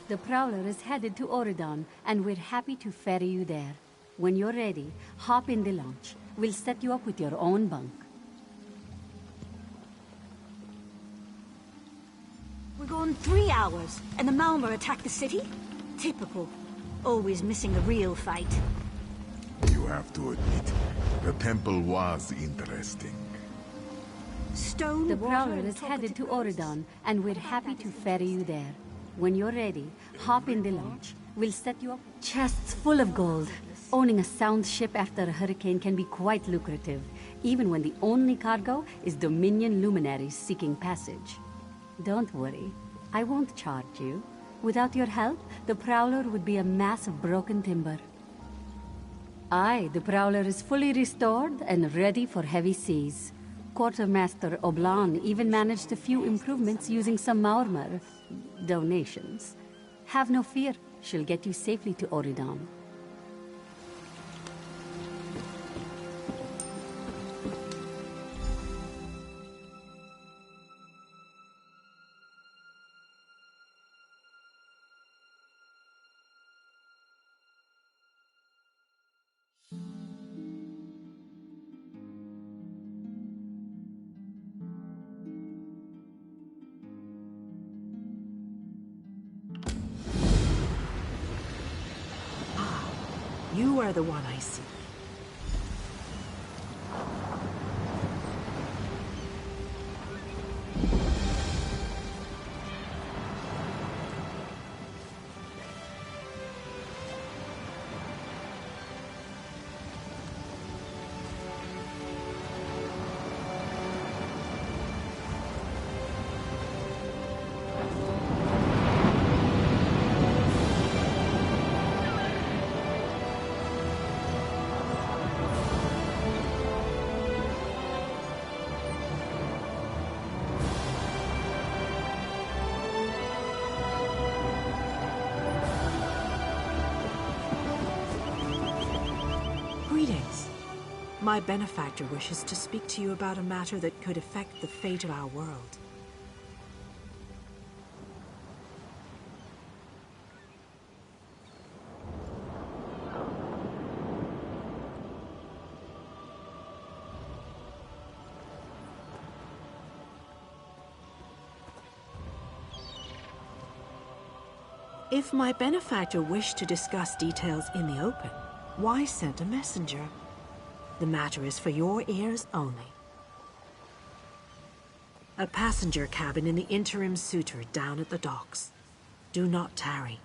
The Prowler is headed to Oridon, and we're happy to ferry you there. When you're ready, hop in the launch. We'll set you up with your own bunk. We're gone 3 hours, and the Malmer attacked the city? Typical. Always missing a real fight. You have to admit, the temple was interesting. Stone, The water, Prowler and is headed to talkative Oridon, and we're happy to ferry you there. When you're ready, hop in the launch. We'll set you up. Chests full of gold. Owning a sound ship after a hurricane can be quite lucrative, even when the only cargo is Dominion luminaries seeking passage. Don't worry, I won't charge you. Without your help, the Prowler would be a mass of broken timber. Aye, the Prowler is fully restored and ready for heavy seas. Quartermaster Oblan even managed a few improvements using some Maormer donations. Have no fear, she'll get you safely to Oridon. You are the one I see. Greetings. My benefactor wishes to speak to you about a matter that could affect the fate of our world. If my benefactor wished to discuss details in the open, why send a messenger? The matter is for your ears only. A passenger cabin in the interim suitor down at the docks. Do not tarry.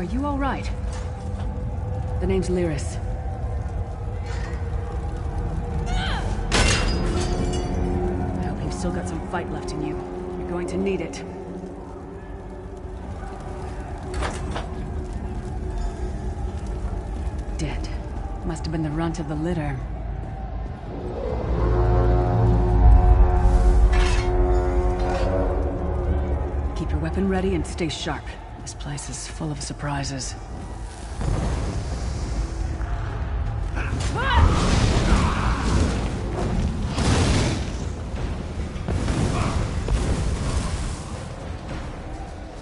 Are you all right? The name's Lyris. I hope you've still got some fight left in you. You're going to need it. Dead. Must have been the runt of the litter. Keep your weapon ready and stay sharp. This place is full of surprises.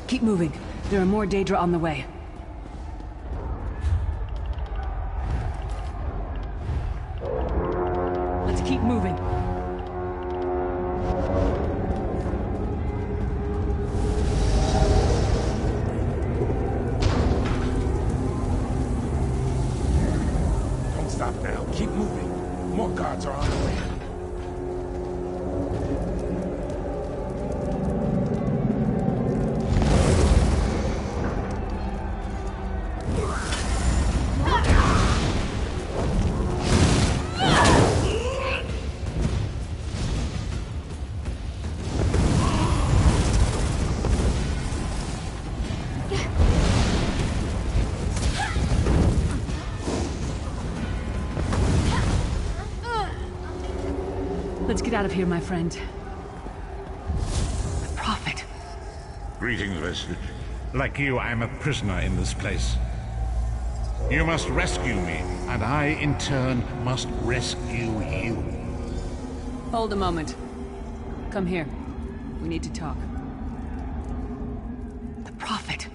Keep moving. There are more Daedra on the way. Let's keep moving. Don't stop now. Keep moving. More guards are on the way. Let's get out of here, my friend. The Prophet. Greetings, Vestige. Like you, I am a prisoner in this place. You must rescue me, and I, in turn, must rescue you. Hold a moment. Come here. We need to talk. The Prophet.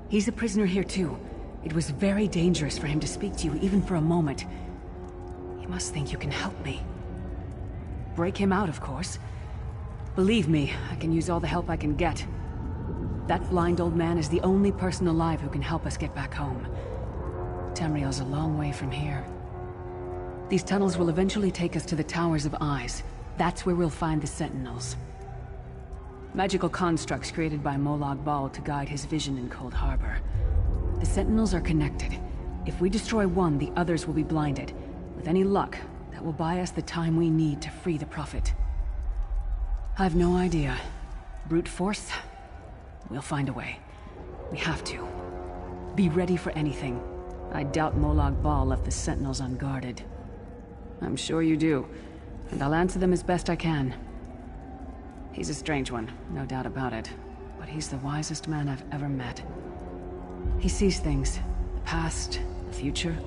He's a prisoner here, too. It was very dangerous for him to speak to you, even for a moment. You must think you can help me. Break him out, of course. Believe me, I can use all the help I can get. That blind old man is the only person alive who can help us get back home. Tamriel's a long way from here. These tunnels will eventually take us to the Towers of Eyes. That's where we'll find the Sentinels. Magical constructs created by Molag Bal to guide his vision in Cold Harbor. The Sentinels are connected. If we destroy one, the others will be blinded. With any luck, that will buy us the time we need to free the Prophet. I've no idea. Brute force? We'll find a way. We have to. Be ready for anything. I doubt Molag Bal left the Sentinels unguarded. I'm sure you do, and I'll answer them as best I can. He's a strange one, no doubt about it, but he's the wisest man I've ever met. He sees things, the past, the future.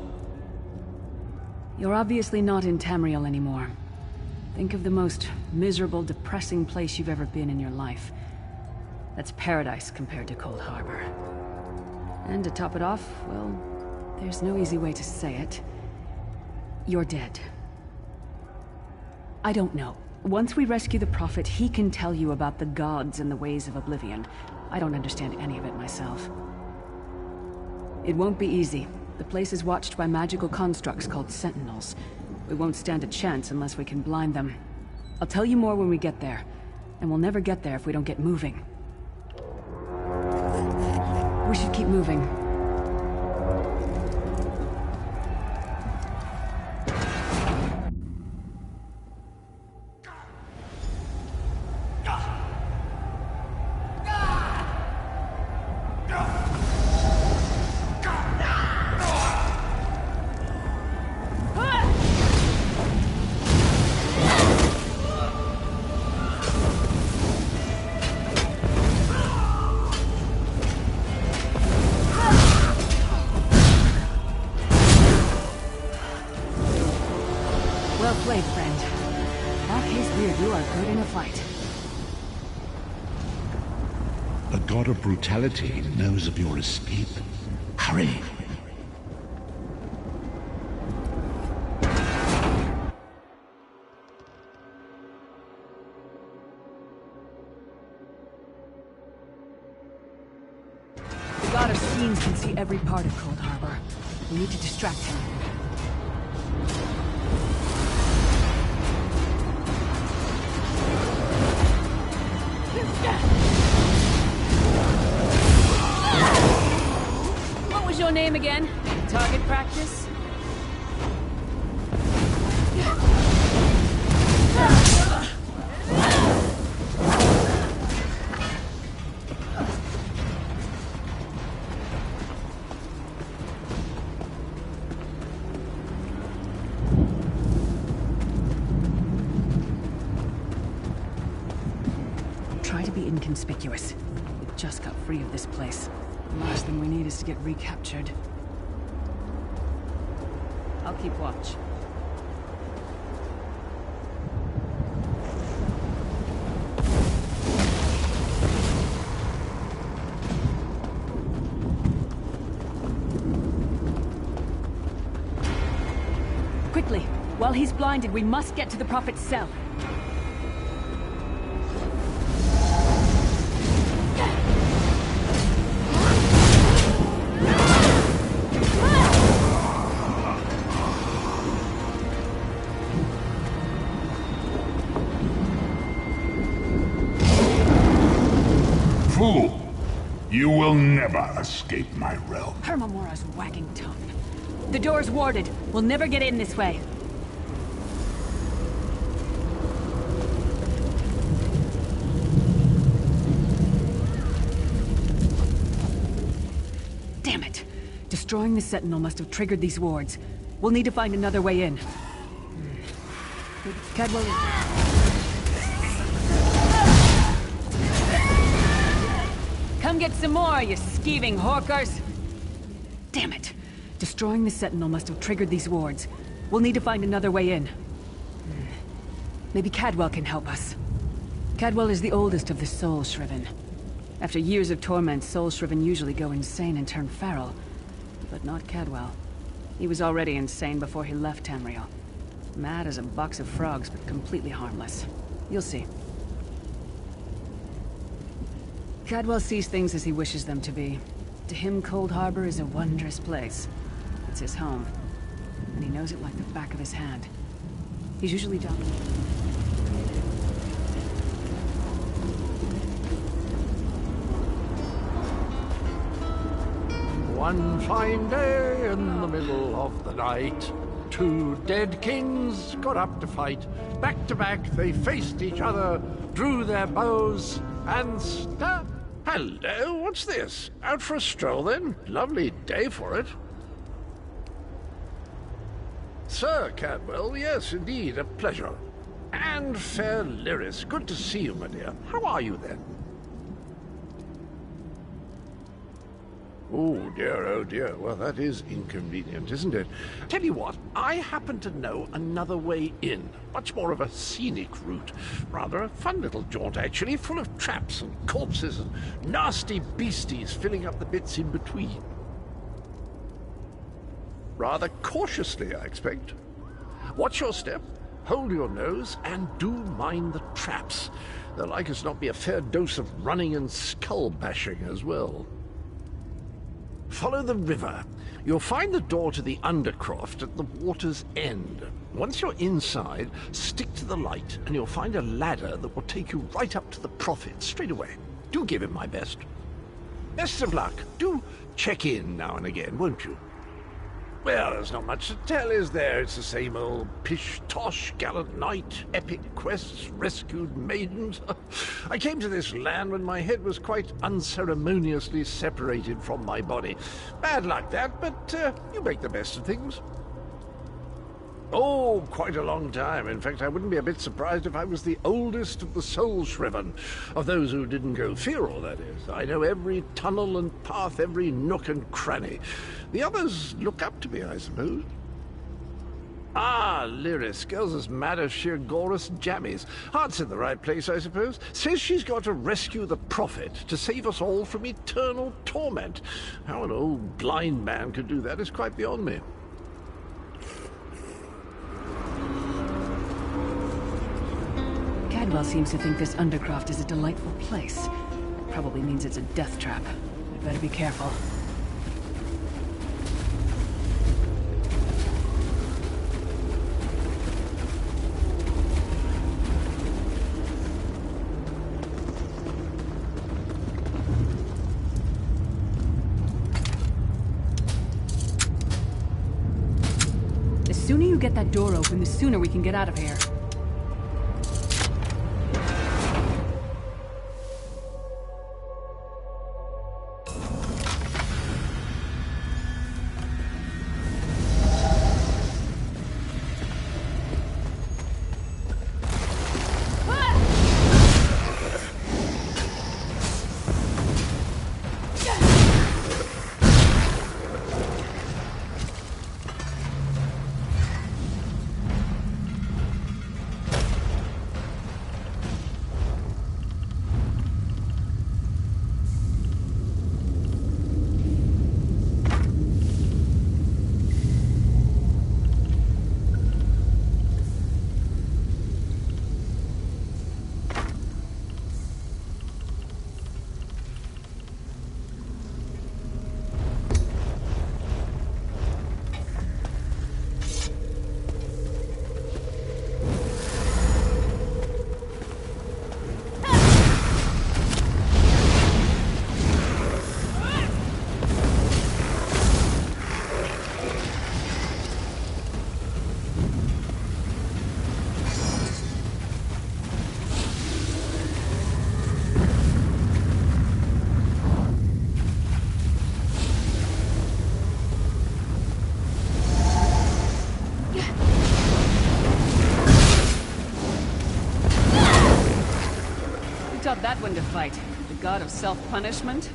You're obviously not in Tamriel anymore. Think of the most miserable, depressing place you've ever been in your life. That's paradise compared to Cold Harbor. And to top it off, well, there's no easy way to say it. You're dead. I don't know. Once we rescue the Prophet, he can tell you about the gods and the ways of Oblivion. I don't understand any of it myself. It won't be easy. The place is watched by magical constructs called Sentinels. We won't stand a chance unless we can blind them. I'll tell you more when we get there. And we'll never get there if we don't get moving. We should keep moving. Well played, friend. Marquez Beard, you are good in a fight. The god of brutality knows of your escape. Hurry! The god of scenes can see every part of Cold Harbor. We need to distract him. name again? Target practice? Try to be inconspicuous. We just got free of this place. The last thing we need is to get recaptured. I'll keep watch. Quickly! While he's blinded, we must get to the Prophet's cell. Fool! You will never escape my realm. Hermamora's wagging tongue. The door's warded. We'll never get in this way. Damn it! Destroying the Sentinel must have triggered these wards. We'll need to find another way in. Cadwell... Come get some more, you skeeving horkers! Damn it! Destroying the Sentinel must have triggered these wards. We'll need to find another way in. Maybe Cadwell can help us. Cadwell is the oldest of the Soul Shriven. After years of torment, Soul Shriven usually go insane and turn feral. But not Cadwell. He was already insane before he left Tamriel. Mad as a box of frogs, but completely harmless. You'll see. Cadwell sees things as he wishes them to be. To him, Cold Harbor is a wondrous place. It's his home. And he knows it like the back of his hand. He's usually done. One fine day in the middle of the night, two dead kings got up to fight. Back to back they faced each other, drew their bows, and stabbed. Hello, what's this? Out for a stroll then? Lovely day for it. Sir Cadwell, yes, indeed, a pleasure. And fair Lyris, good to see you, my dear. How are you then? Oh dear, well that is inconvenient, isn't it? Tell you what, I happen to know another way in. Much more of a scenic route. Rather a fun little jaunt actually, full of traps and corpses and nasty beasties filling up the bits in between. Rather cautiously, I expect. Watch your step, hold your nose, and do mind the traps. There'll like as not be a fair dose of running and skull bashing as well. Follow the river. You'll find the door to the Undercroft at the water's end. Once you're inside, stick to the light, and you'll find a ladder that will take you right up to the Prophet straight away. Do give him my best. Best of luck. Do check in now and again, won't you? Well, there's not much to tell, is there? It's the same old pish-tosh, gallant knight, epic quests, rescued maidens. I came to this land when my head was quite unceremoniously separated from my body. Bad luck that, but you make the best of things. Oh, quite a long time. In fact, I wouldn't be a bit surprised if I was the oldest of the Soul Shriven. Of those who didn't go feral, that is. I know every tunnel and path, every nook and cranny. The others look up to me, I suppose. Ah, Lyris, girl's as mad as sheer Gorus jammies. Heart's in the right place, I suppose. Says she's got to rescue the Prophet to save us all from eternal torment. How an old blind man could do that is quite beyond me. Cadwell seems to think this Undercroft is a delightful place. That probably means it's a death trap. I'd better be careful. you get that door open, the sooner we can get out of here. Taught that one to fight. The god of self-punishment?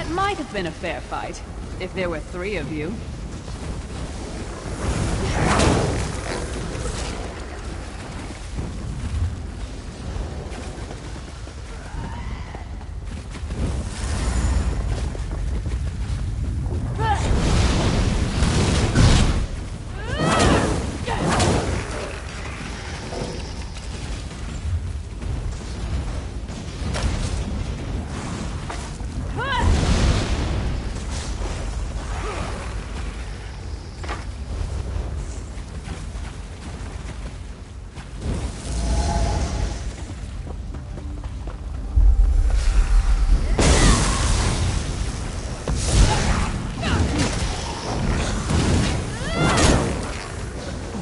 Might have been a fair fight, if there were 3 of you.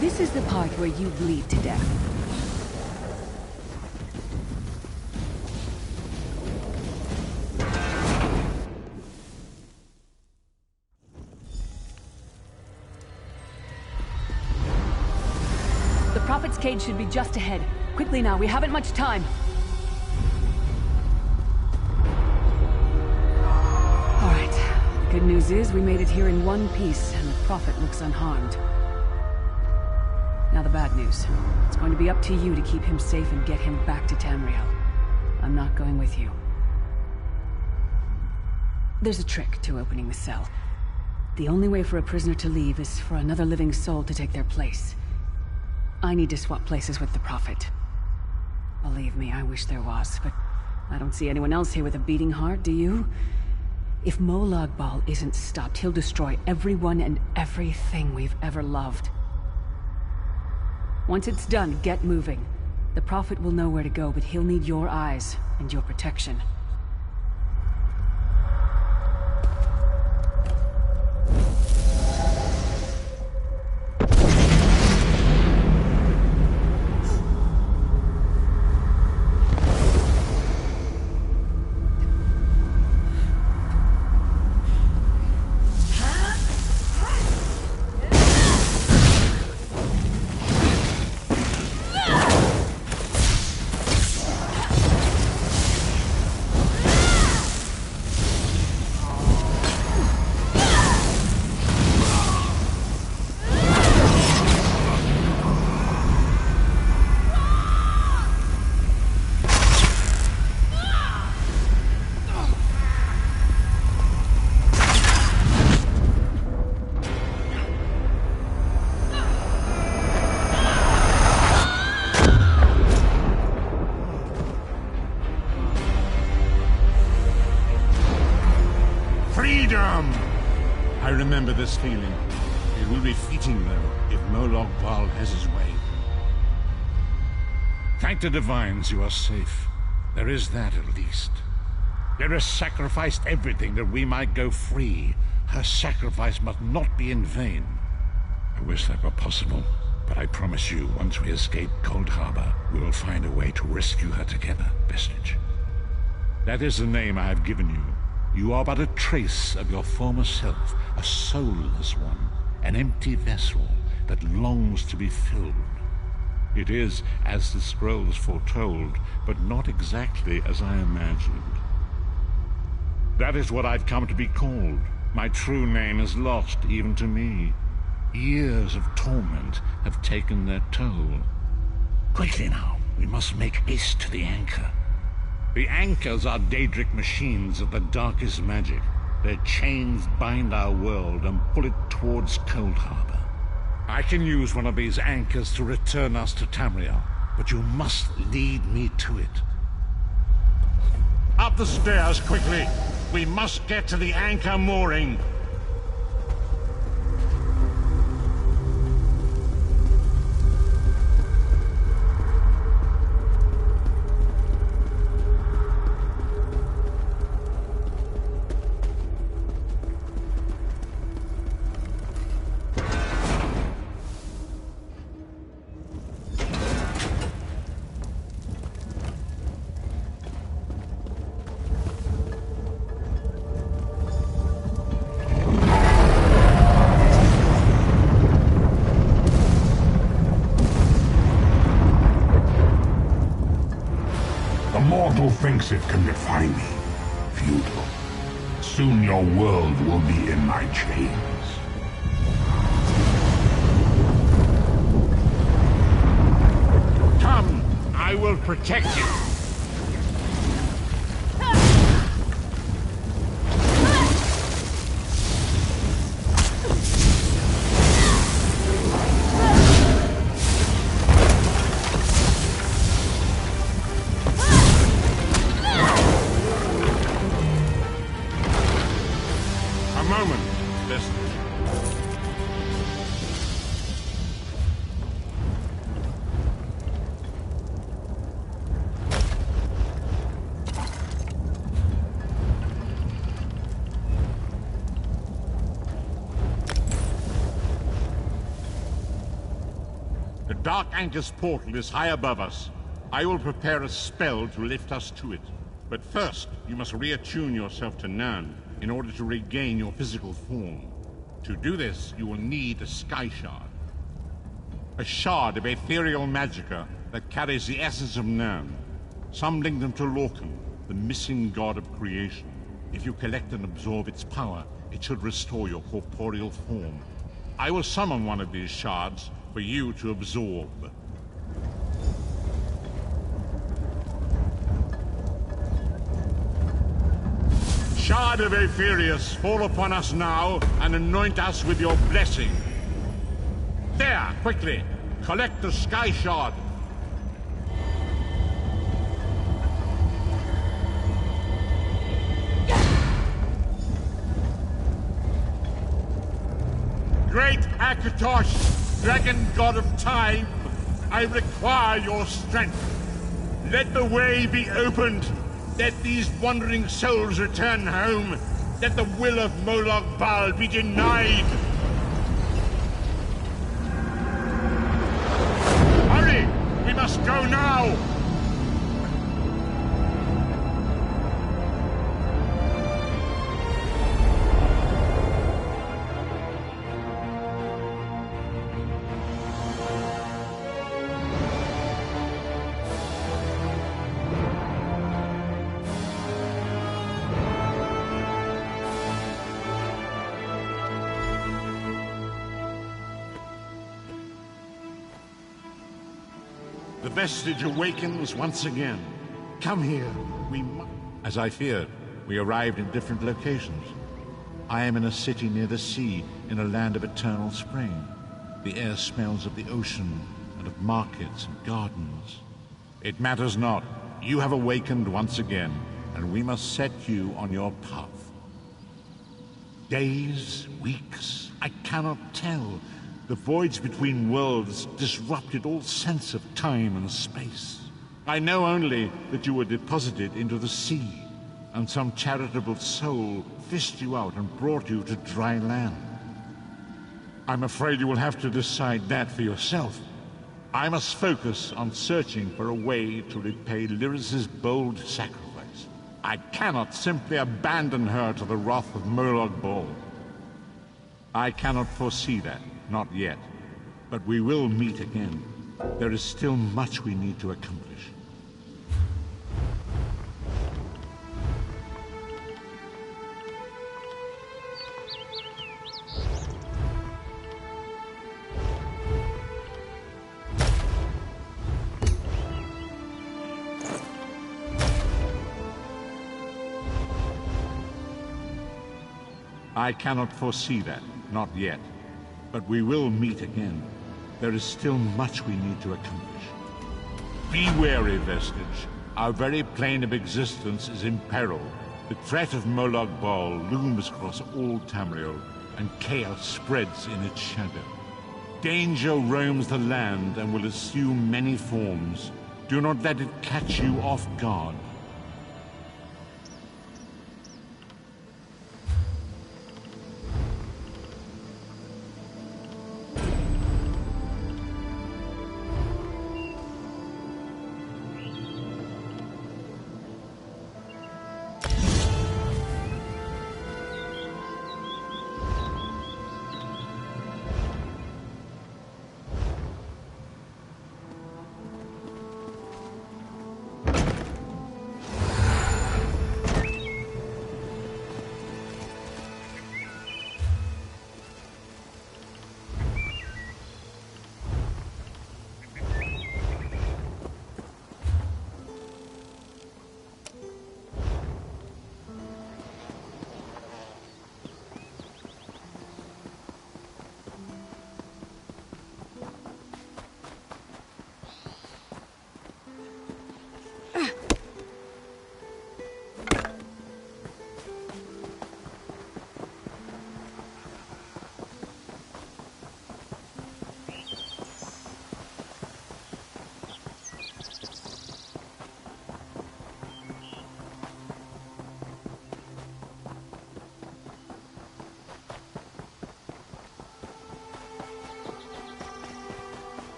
This is the part where you bleed to death. The Prophet's cage should be just ahead. Quickly now, we haven't much time. All right. The good news is we made it here in one piece, and the Prophet looks unharmed. Now the bad news. It's going to be up to you to keep him safe and get him back to Tamriel. I'm not going with you. There's a trick to opening the cell. The only way for a prisoner to leave is for another living soul to take their place. I need to swap places with the Prophet. Believe me, I wish there was, but I don't see anyone else here with a beating heart, do you? If Molag Bal isn't stopped, he'll destroy everyone and everything we've ever loved. Once it's done, get moving. The Prophet will know where to go, but he'll need your eyes and your protection. Come! I remember this feeling. It will be fleeting, though, if Moloch Baal has his way. Thank the divines you are safe. There is that, at least. There has sacrificed everything that we might go free. Her sacrifice must not be in vain. I wish that were possible, but I promise you, once we escape Cold Harbor, we will find a way to rescue her together, Vestige. That is the name I have given you. You are but a trace of your former self, a soulless one, an empty vessel that longs to be filled. It is as the scrolls foretold, but not exactly as I imagined. That is what I've come to be called. My true name is lost even to me. Years of torment have taken their toll. Quickly now, we must make haste to the anchor. The anchors are Daedric machines of the darkest magic. Their chains bind our world and pull it towards Cold Harbor. I can use one of these anchors to return us to Tamriel, but you must lead me to it. Up the stairs, quickly! We must get to the anchor mooring! Thinks it can defy me. Futile. Soon your world will be in my chains. Come! I will protect you! Dark Anchor's portal is high above us. I will prepare a spell to lift us to it. But first, you must reattune yourself to Nern in order to regain your physical form. To do this, you will need a Sky Shard. A shard of ethereal magicka that carries the essence of Nern. Some link them to Lorcan, the missing god of creation. If you collect and absorb its power, it should restore your corporeal form. I will summon one of these shards for you to absorb. Shard of Aetherius, fall upon us now and anoint us with your blessing. There, quickly, collect the Sky Shard. Great Akatosh, Dragon God of Time, I require your strength. Let the way be opened. Let these wandering souls return home. Let the will of Moloch Baal be denied. Hurry! We must go now! The Vestige awakens once again. Come here. As I feared, we arrived in different locations. I am in a city near the sea, in a land of eternal spring. The air smells of the ocean, and of markets and gardens. It matters not. You have awakened once again, and we must set you on your path. Days, weeks, I cannot tell. The voids between worlds disrupted all sense of time and space. I know only that you were deposited into the sea, and some charitable soul fished you out and brought you to dry land. I'm afraid you will have to decide that for yourself. I must focus on searching for a way to repay Lyris's bold sacrifice. I cannot simply abandon her to the wrath of Molag Bal. I cannot foresee that, not yet. But we will meet again. There is still much we need to accomplish. I cannot foresee that, not yet. But we will meet again. There is still much we need to accomplish. Be wary, Vestige. Our very plane of existence is in peril. The threat of Molag Bal looms across all Tamriel, and chaos spreads in its shadow. Danger roams the land and will assume many forms. Do not let it catch you off guard.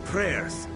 Prayers.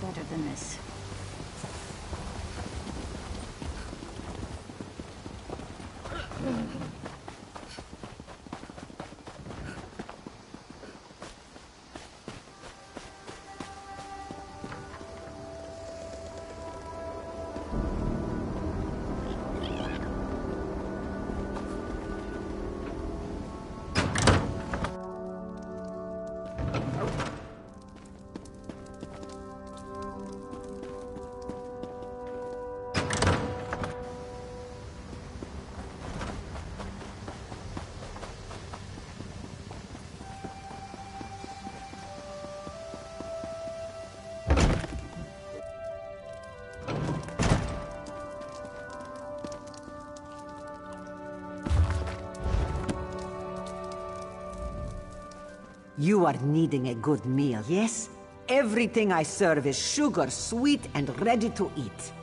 Better than this. You are needing a good meal, yes? Everything I serve is sugar, sweet, and ready to eat.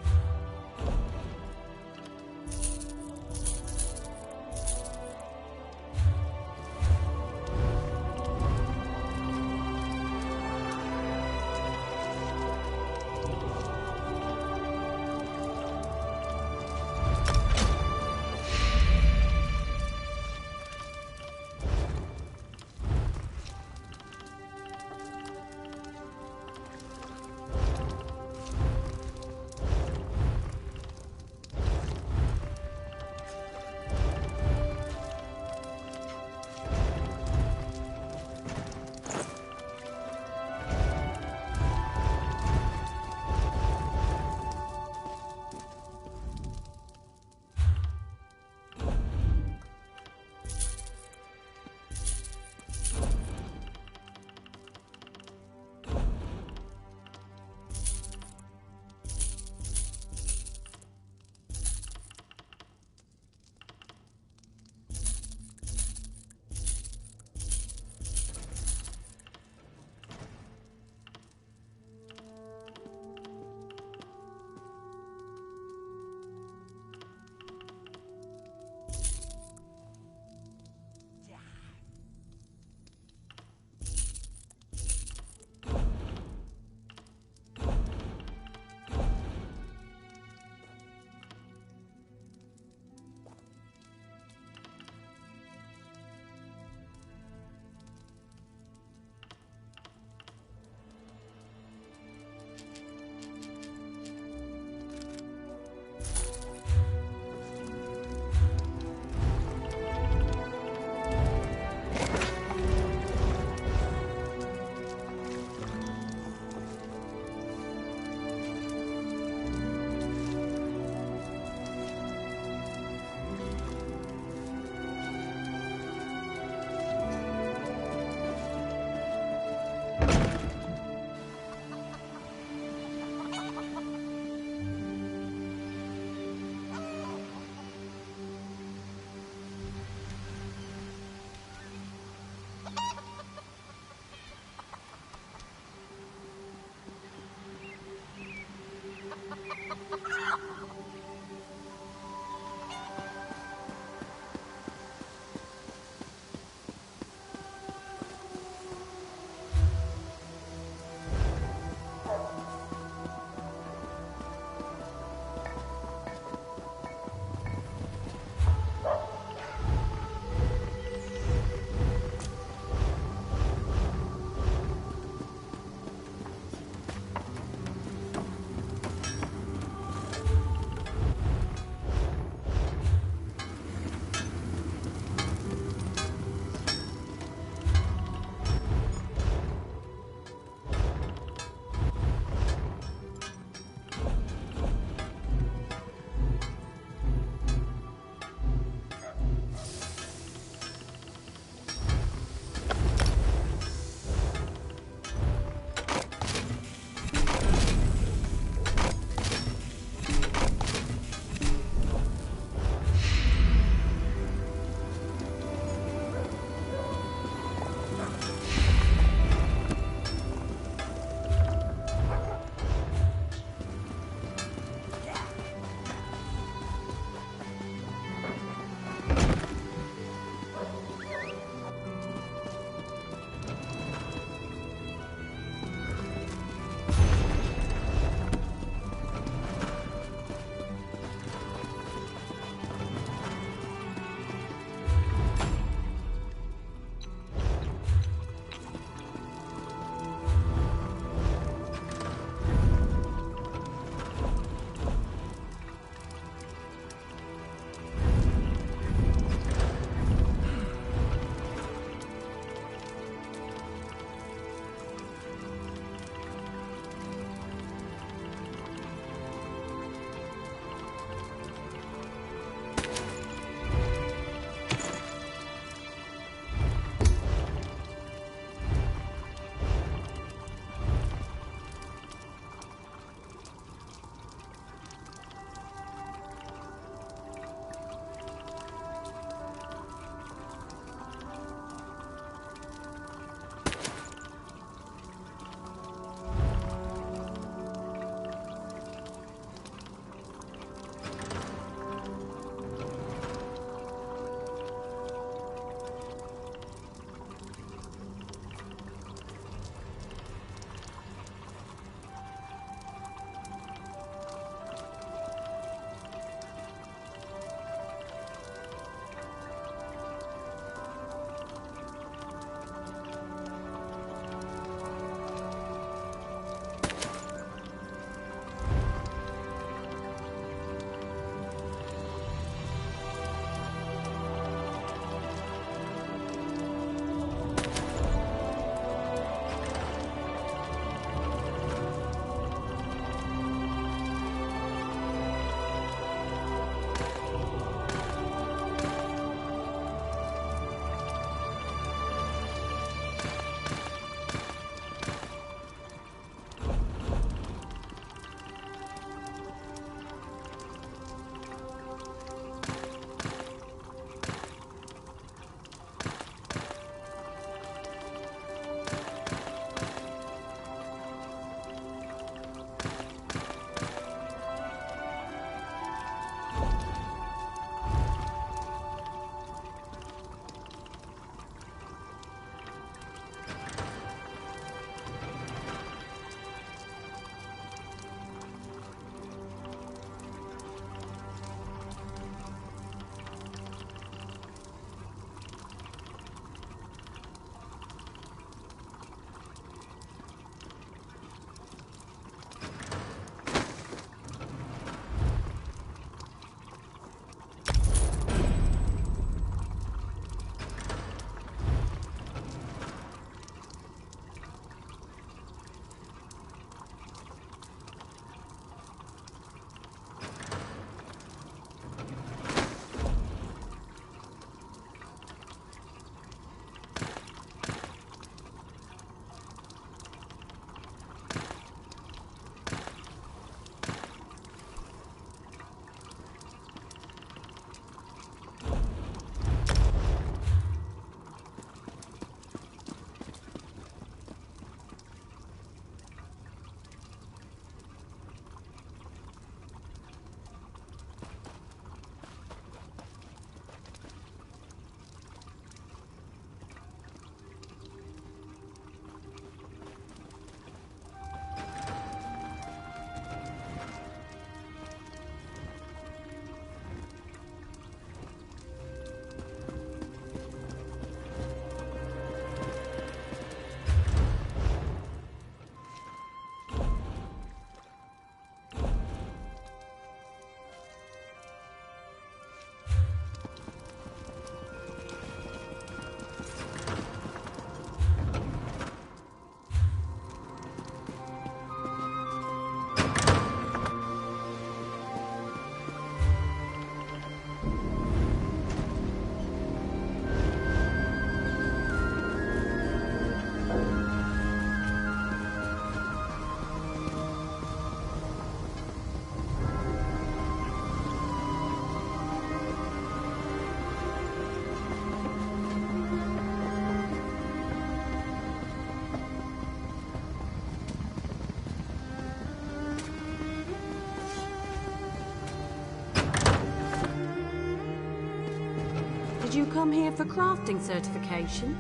Did you come here for crafting certification?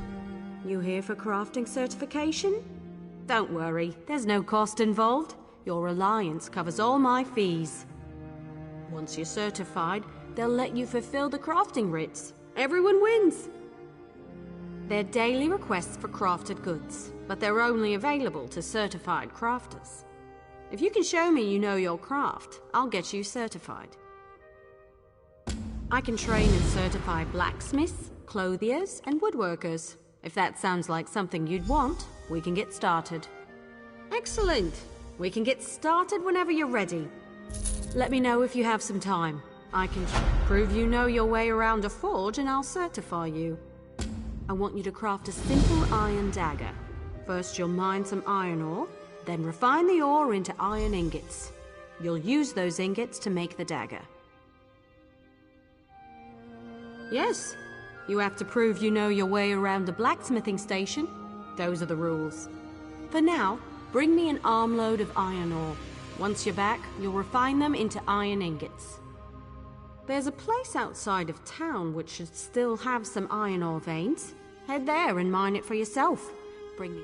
You here for crafting certification? Don't worry, there's no cost involved. Your alliance covers all my fees. Once you're certified, they'll let you fulfill the crafting writs. Everyone wins. They're daily requests for crafted goods, but they're only available to certified crafters. If you can show me you know your craft, I'll get you certified. I can train and certify blacksmiths, clothiers, and woodworkers. If that sounds like something you'd want, we can get started. Excellent! We can get started whenever you're ready. Let me know if you have some time. I can prove you know your way around a forge and I'll certify you. I want you to craft a simple iron dagger. First you'll mine some iron ore, then refine the ore into iron ingots. You'll use those ingots to make the dagger. Yes, you have to prove you know your way around a blacksmithing station. Those are the rules. For now, bring me an armload of iron ore. Once you're back, you'll refine them into iron ingots. There's a place outside of town which should still have some iron ore veins. Head there and mine it for yourself. Bring me...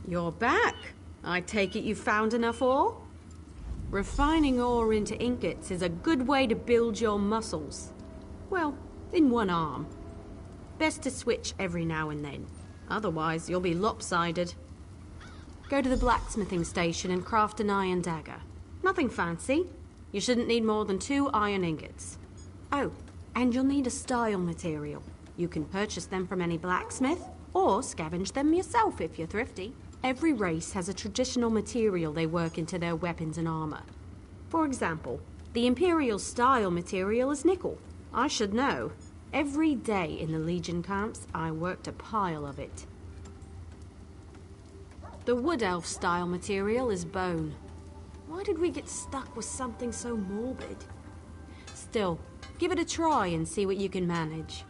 You're back. I take it you found enough ore? Refining ore into ingots is a good way to build your muscles. Well, in one arm. Best to switch every now and then. Otherwise, you'll be lopsided. Go to the blacksmithing station and craft an iron dagger. Nothing fancy. You shouldn't need more than 2 iron ingots. Oh, and you'll need a style material. You can purchase them from any blacksmith, or scavenge them yourself if you're thrifty. Every race has a traditional material they work into their weapons and armor. For example, the Imperial style material is nickel. I should know. Every day in the Legion camps, I worked a pile of it. The Wood Elf style material is bone. Why did we get stuck with something so morbid? Still, give it a try and see what you can manage.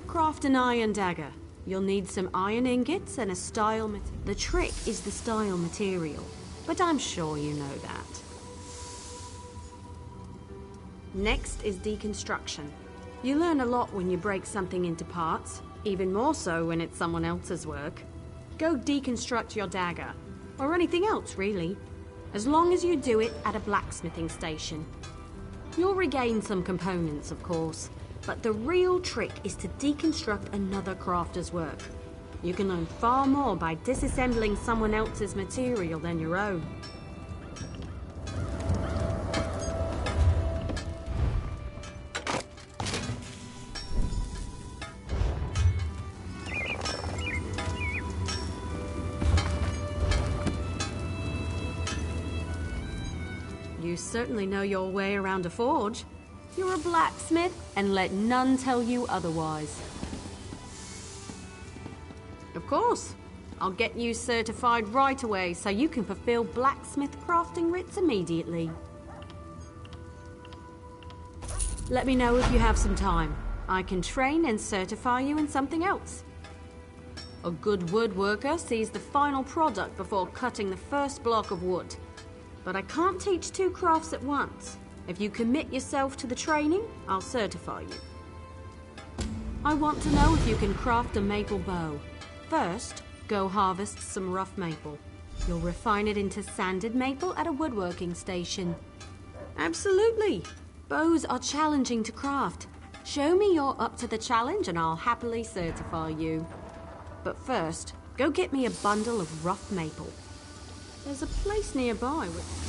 Craft an iron dagger. You'll need some iron ingots and a style material. The trick is the style material, but I'm sure you know that. Next is deconstruction. You learn a lot when you break something into parts, even more so when it's someone else's work. Go deconstruct your dagger, or anything else really, as long as you do it at a blacksmithing station. You'll regain some components, of course, but the real trick is to deconstruct another crafter's work. You can learn far more by disassembling someone else's material than your own. You certainly know your way around a forge. You're a blacksmith, and let none tell you otherwise. Of course. I'll get you certified right away so you can fulfill blacksmith crafting writs immediately. Let me know if you have some time. I can train and certify you in something else. A good woodworker sees the final product before cutting the first block of wood. But I can't teach 2 crafts at once. If you commit yourself to the training, I'll certify you. I want to know if you can craft a maple bow. First, go harvest some rough maple. You'll refine it into sanded maple at a woodworking station. Absolutely. Bows are challenging to craft. Show me you're up to the challenge and I'll happily certify you. But first, go get me a bundle of rough maple. There's a place nearby with...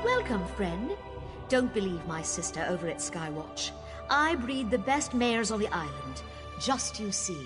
Welcome, friend. Don't believe my sister over at Skywatch. I breed the best mares on the island. Just you see.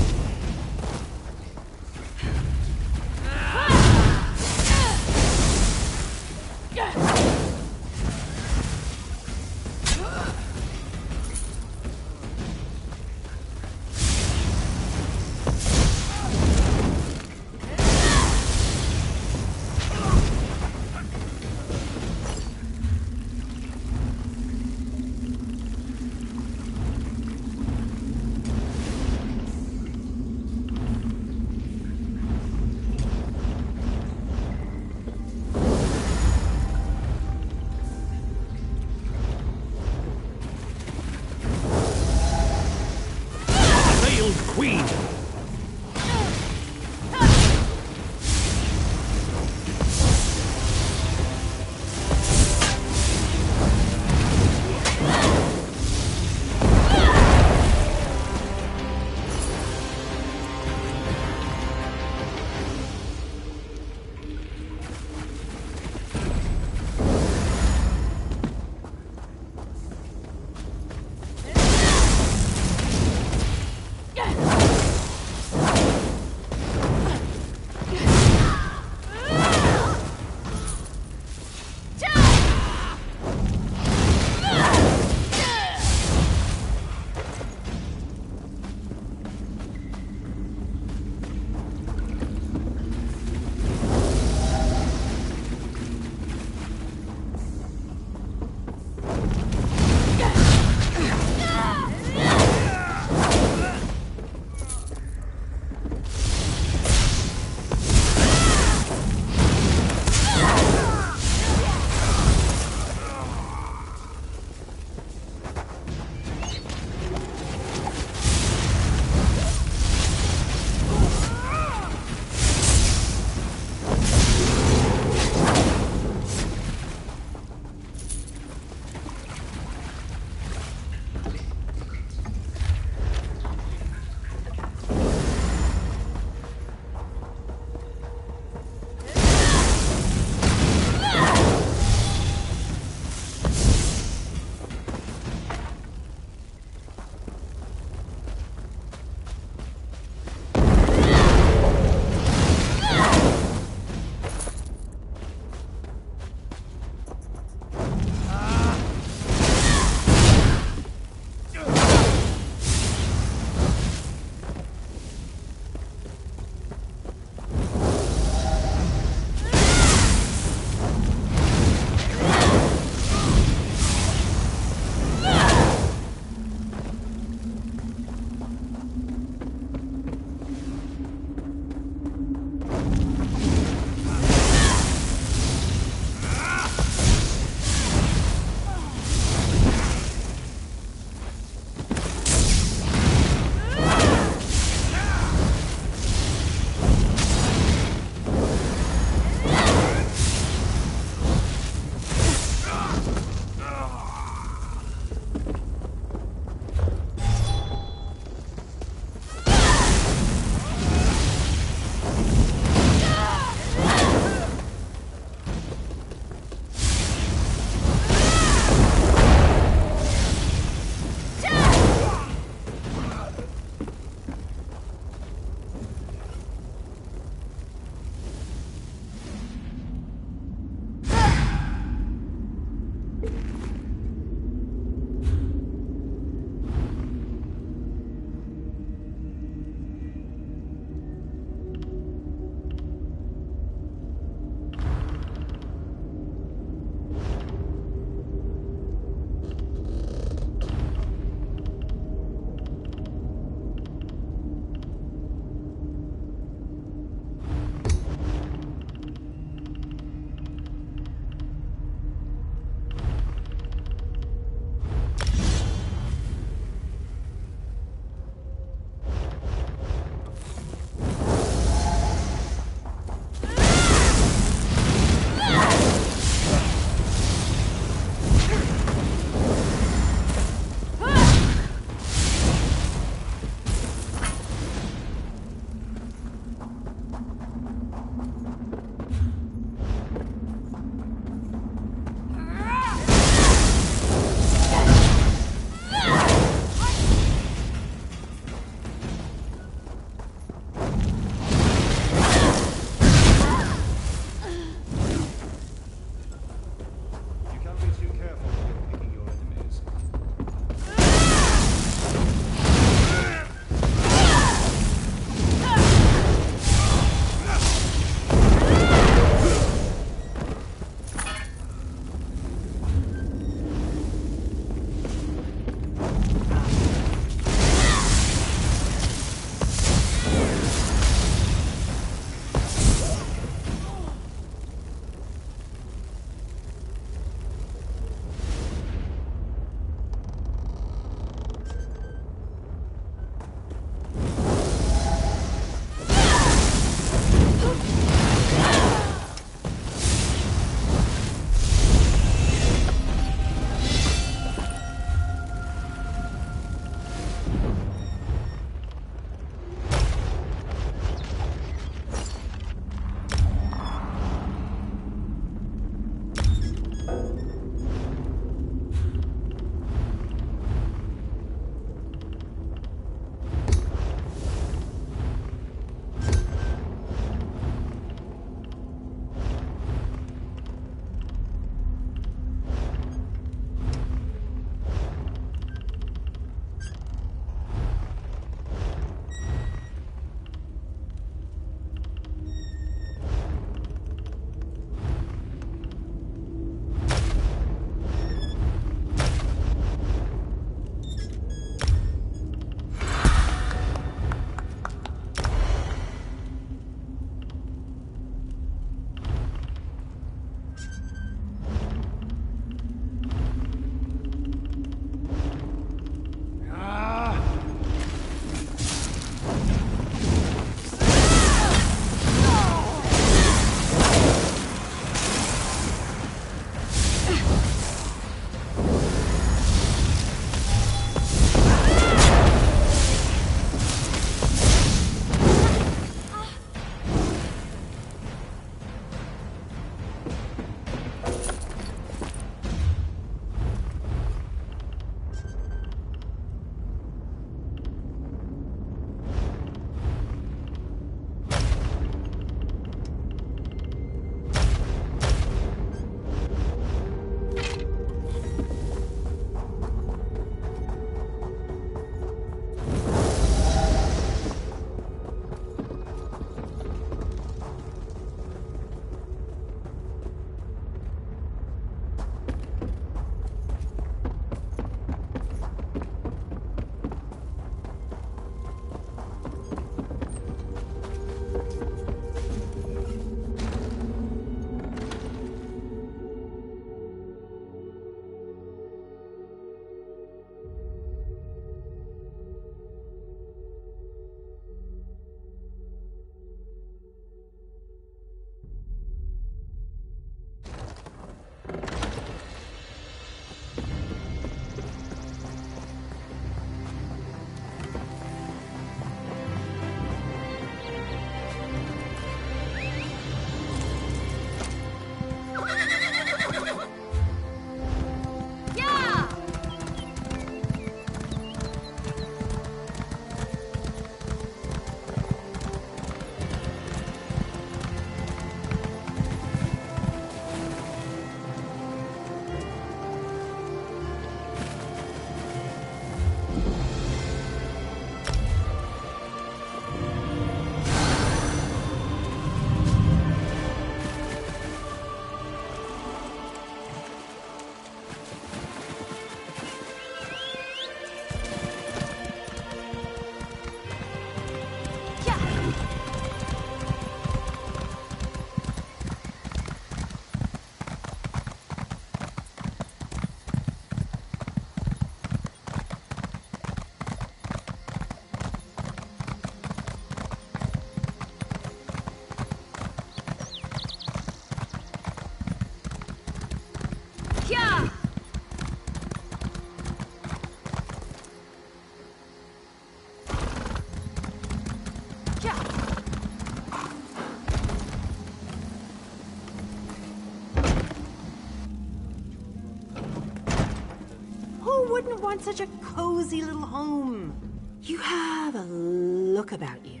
wouldn't want such a cozy little home? You have a look about you.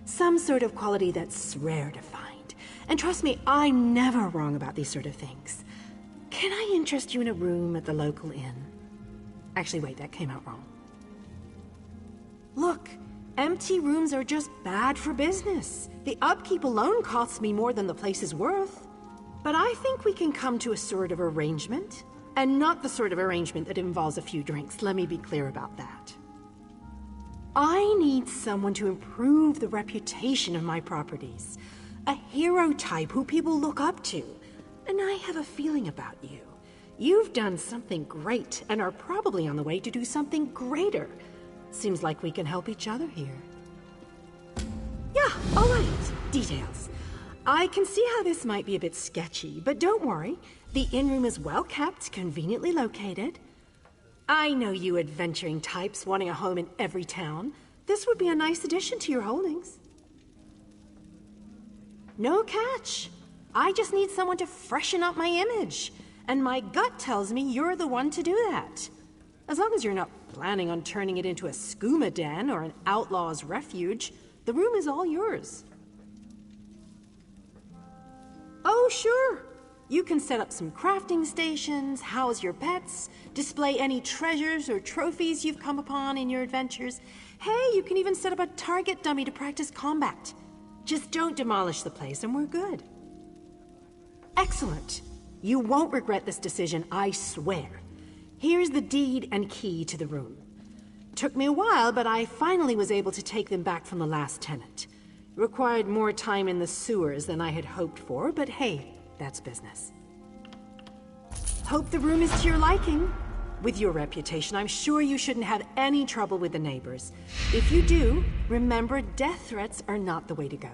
Some sort of quality that's rare to find. And trust me, I'm never wrong about these sort of things. Can I interest you in a room at the local inn? Actually, wait, that came out wrong. Look, empty rooms are just bad for business. The upkeep alone costs me more than the place is worth. But I think we can come to a sort of arrangement. And not the sort of arrangement that involves a few drinks, let me be clear about that. I need someone to improve the reputation of my properties. A hero type who people look up to. And I have a feeling about you. You've done something great and are probably on the way to do something greater. Seems like we can help each other here. Yeah, all right. Details. I can see how this might be a bit sketchy, but don't worry. The inn room is well kept, conveniently located. I know you adventuring types wanting a home in every town. This would be a nice addition to your holdings. No catch. I just need someone to freshen up my image. And my gut tells me you're the one to do that. As long as you're not planning on turning it into a skooma den or an outlaw's refuge, the room is all yours. Oh, sure. You can set up some crafting stations, house your pets, display any treasures or trophies you've come upon in your adventures. Hey, you can even set up a target dummy to practice combat. Just don't demolish the place and we're good. Excellent. You won't regret this decision, I swear. Here's the deed and key to the room. Took me a while, but I finally was able to take them back from the last tenant. Required more time in the sewers than I had hoped for, but hey, that's business. Hope the room is to your liking. With your reputation, I'm sure you shouldn't have any trouble with the neighbors. If you do, remember death threats are not the way to go.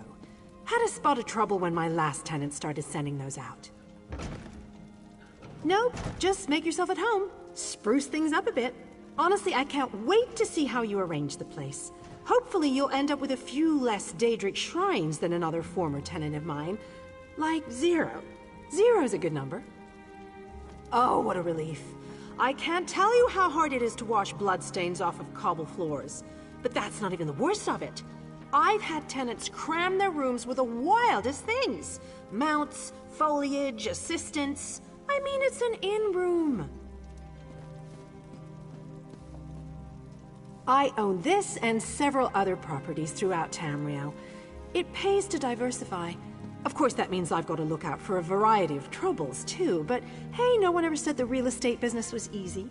Had a spot of trouble when my last tenant started sending those out. Nope, just make yourself at home. Spruce things up a bit. Honestly, I can't wait to see how you arrange the place. Hopefully you'll end up with a few less Daedric shrines than another former tenant of mine. Like 0. 0's a good number. Oh, what a relief. I can't tell you how hard it is to wash bloodstains off of cobble floors. But that's not even the worst of it. I've had tenants cram their rooms with the wildest things. Mounts, foliage, assistants. I mean, it's an inn room. I own this and several other properties throughout Tamriel. It pays to diversify. Of course, that means I've got to look out for a variety of troubles, too. But hey, no one ever said the real estate business was easy.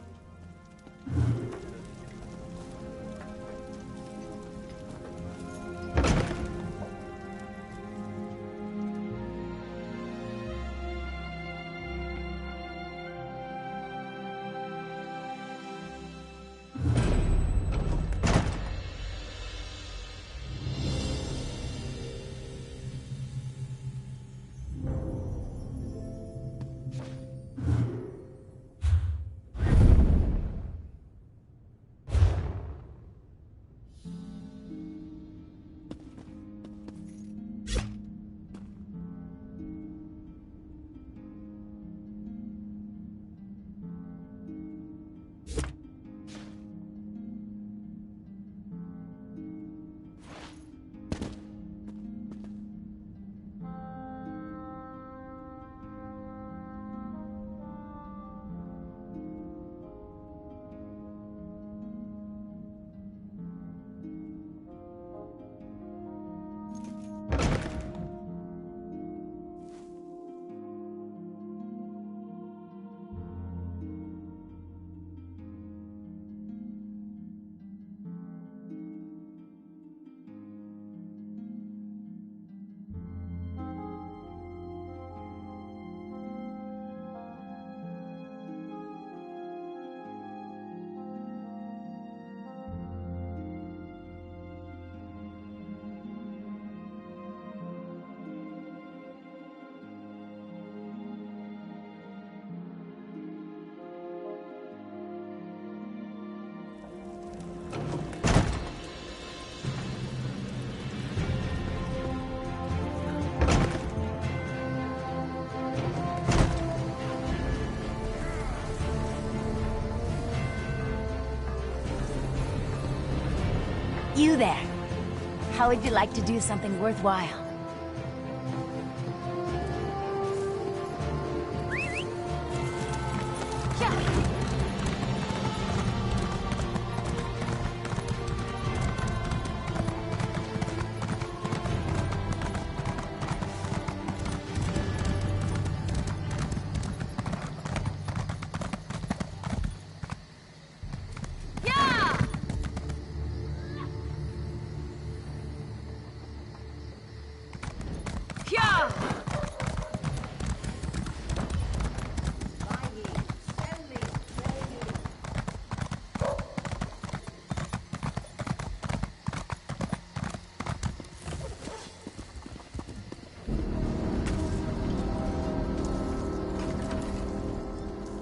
You there. How would you like to do something worthwhile?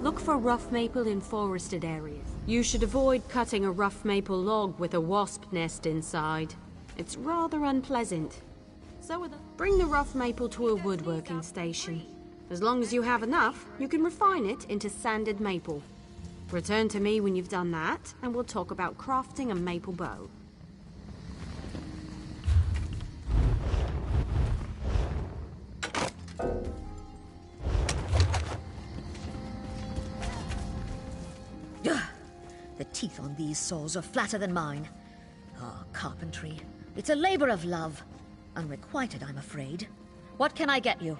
Look for rough maple in forested areas. You should avoid cutting a rough maple log with a wasp nest inside. It's rather unpleasant. Bring the rough maple to a woodworking station. As long as you have enough, you can refine it into sanded maple. Return to me when you've done that, and we'll talk about crafting a maple bow. The teeth on these saws are flatter than mine. Ah, carpentry. It's a labor of love. Unrequited, I'm afraid. What can I get you?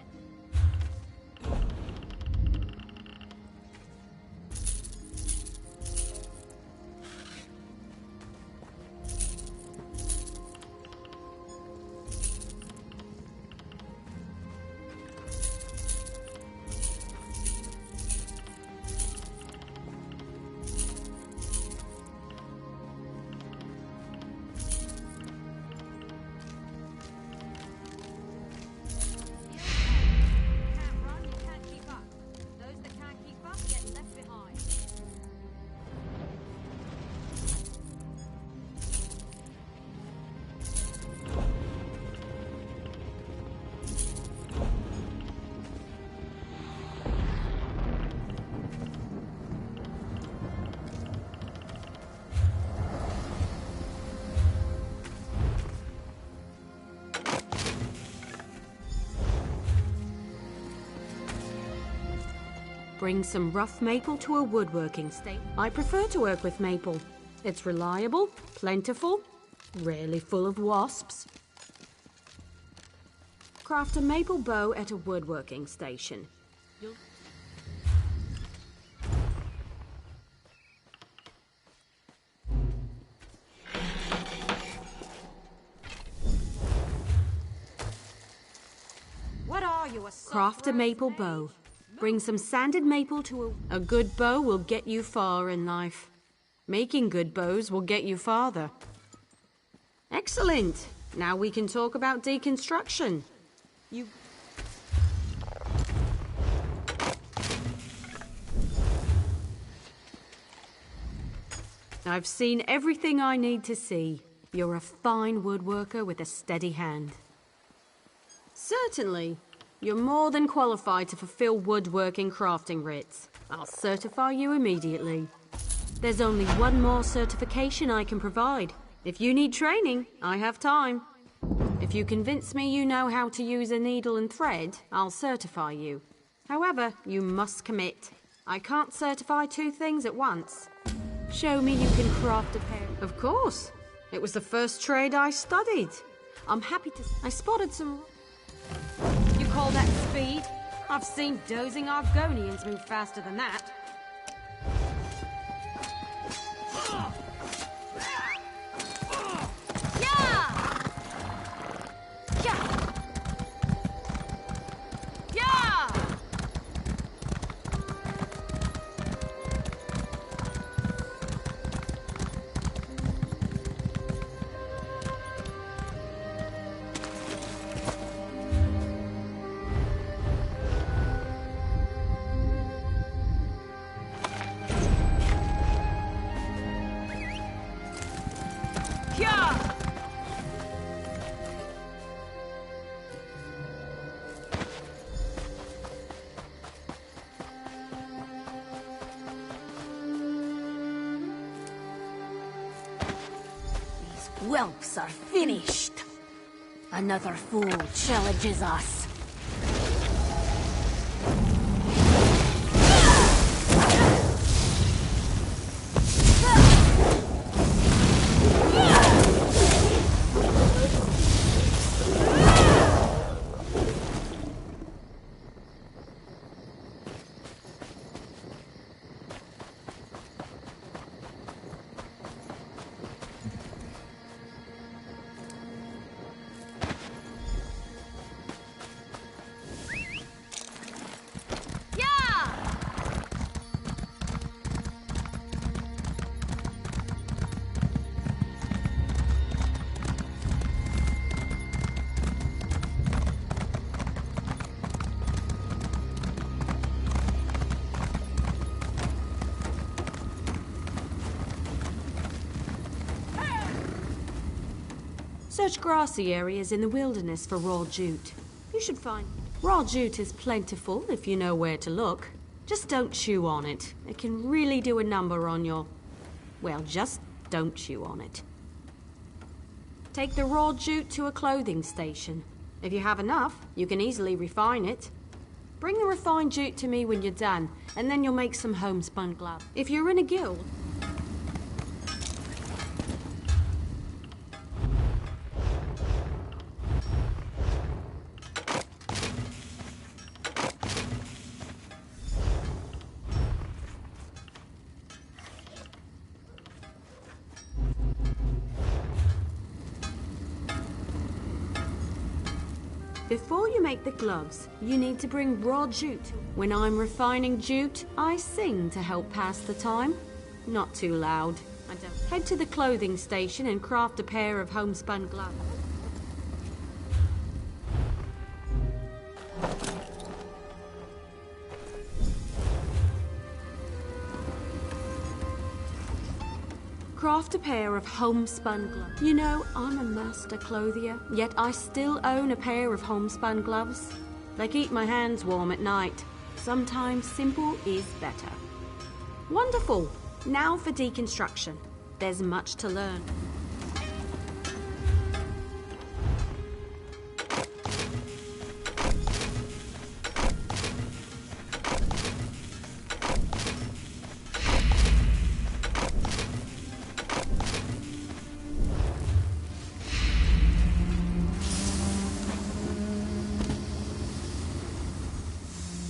Bring some rough maple to a woodworking station. I prefer to work with maple. It's reliable, plentiful, rarely full of wasps. Craft a maple bow at a woodworking station. What are you, a Craft a maple bow. Bring some sanded maple to a good bow will get you far in life. Making good bows will get you farther. Excellent. Now we can talk about deconstruction. I've seen everything I need to see. You're a fine woodworker with a steady hand. Certainly. You're more than qualified to fulfill woodworking crafting writs. I'll certify you immediately. There's only one more certification I can provide. If you need training, I have time. If you convince me you know how to use a needle and thread, I'll certify you. However, you must commit. I can't certify two things at once. Show me you can craft a pair. Of course. It was the first trade I studied. I'm happy to... I spotted some... You call that speed? I've seen dozing Argonians move faster than that. whelps are finished. Another fool challenges us. Search grassy areas in the wilderness for raw jute. You should find raw jute is plentiful if you know where to look. Just don't chew on it. It can really do a number on your... Well, just don't chew on it. Take the raw jute to a clothing station. If you have enough, you can easily refine it. Bring the refined jute to me when you're done, and then you'll make some homespun gloves. If you're in a guild... Before you make the gloves, you need to bring raw jute. When I'm refining jute, I sing to help pass the time. Not too loud. I don't. Head to the clothing station and craft a pair of homespun gloves. Craft a pair of homespun gloves. You know, I'm a master clothier, yet I still own a pair of homespun gloves. They keep my hands warm at night. Sometimes simple is better. Wonderful! Now for deconstruction. There's much to learn.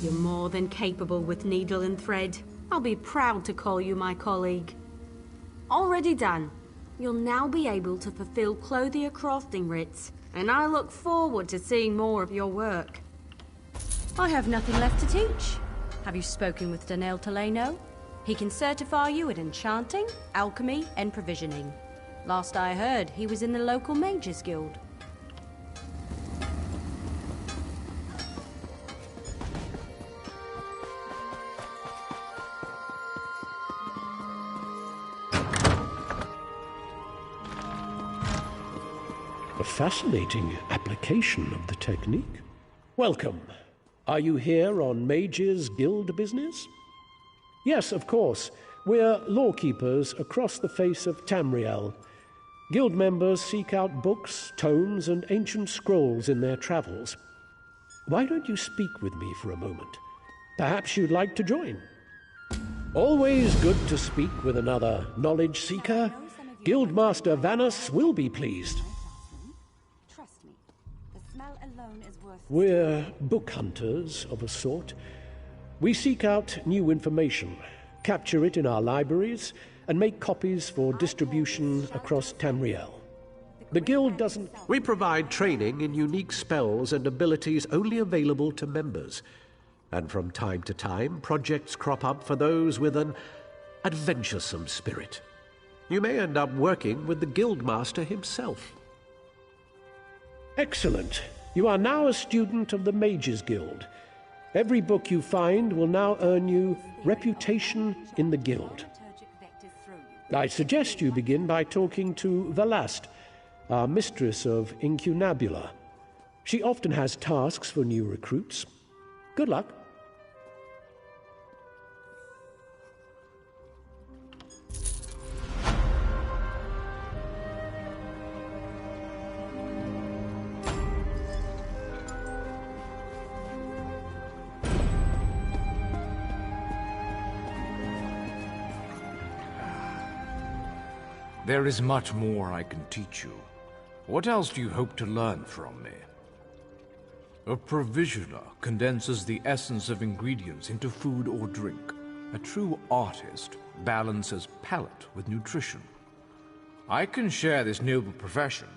You're more than capable with needle and thread. I'll be proud to call you my colleague. Already done. You'll now be able to fulfill clothier crafting writs, and I look forward to seeing more of your work. I have nothing left to teach. Have you spoken with Daniel Teleno? He can certify you at enchanting, alchemy, and provisioning. Last I heard, he was in the local Mages Guild. A fascinating application of the technique. Welcome. Are you here on Mages Guild business? Yes, of course. We're lawkeepers across the face of Tamriel. Guild members seek out books, tomes, and ancient scrolls in their travels. Why don't you speak with me for a moment? Perhaps you'd like to join. Always good to speak with another knowledge seeker. Guildmaster Vanus will be pleased. We're book hunters of a sort. We seek out new information, capture it in our libraries, and make copies for distribution across Tamriel. The Guild doesn't... We provide training in unique spells and abilities only available to members. And from time to time, projects crop up for those with an adventuresome spirit. You may end up working with the Guildmaster himself. Excellent. You are now a student of the Mages Guild. Every book you find will now earn you reputation in the Guild. I suggest you begin by talking to Velast, our mistress of Incunabula. She often has tasks for new recruits. Good luck. There is much more I can teach you. What else do you hope to learn from me? A provisioner condenses the essence of ingredients into food or drink. A true artist balances palate with nutrition. I can share this noble profession,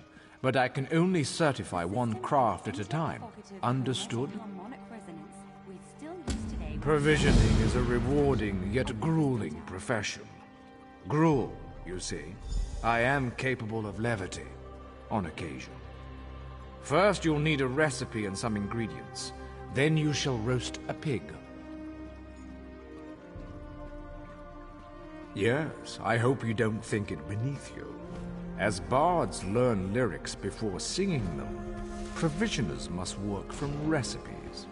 but I can only certify one craft at a time. Understood? Provisioning is a rewarding yet grueling profession. Gruel, you see. I am capable of levity, on occasion. First, you'll need a recipe and some ingredients. Then you shall roast a pig. Yes, I hope you don't think it beneath you. As bards learn lyrics before singing them, provisioners must work from recipes.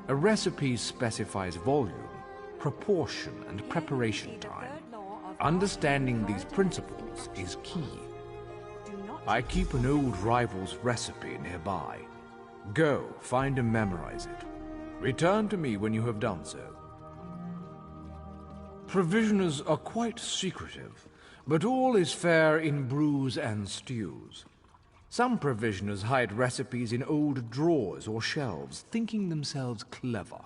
A recipe specifies volume, proportion, and preparation time. Understanding these principles is key. I keep an old rival's recipe nearby. Go, find and memorize it. Return to me when you have done so. Provisioners are quite secretive, but all is fair in brews and stews. Some provisioners hide recipes in old drawers or shelves, thinking themselves clever.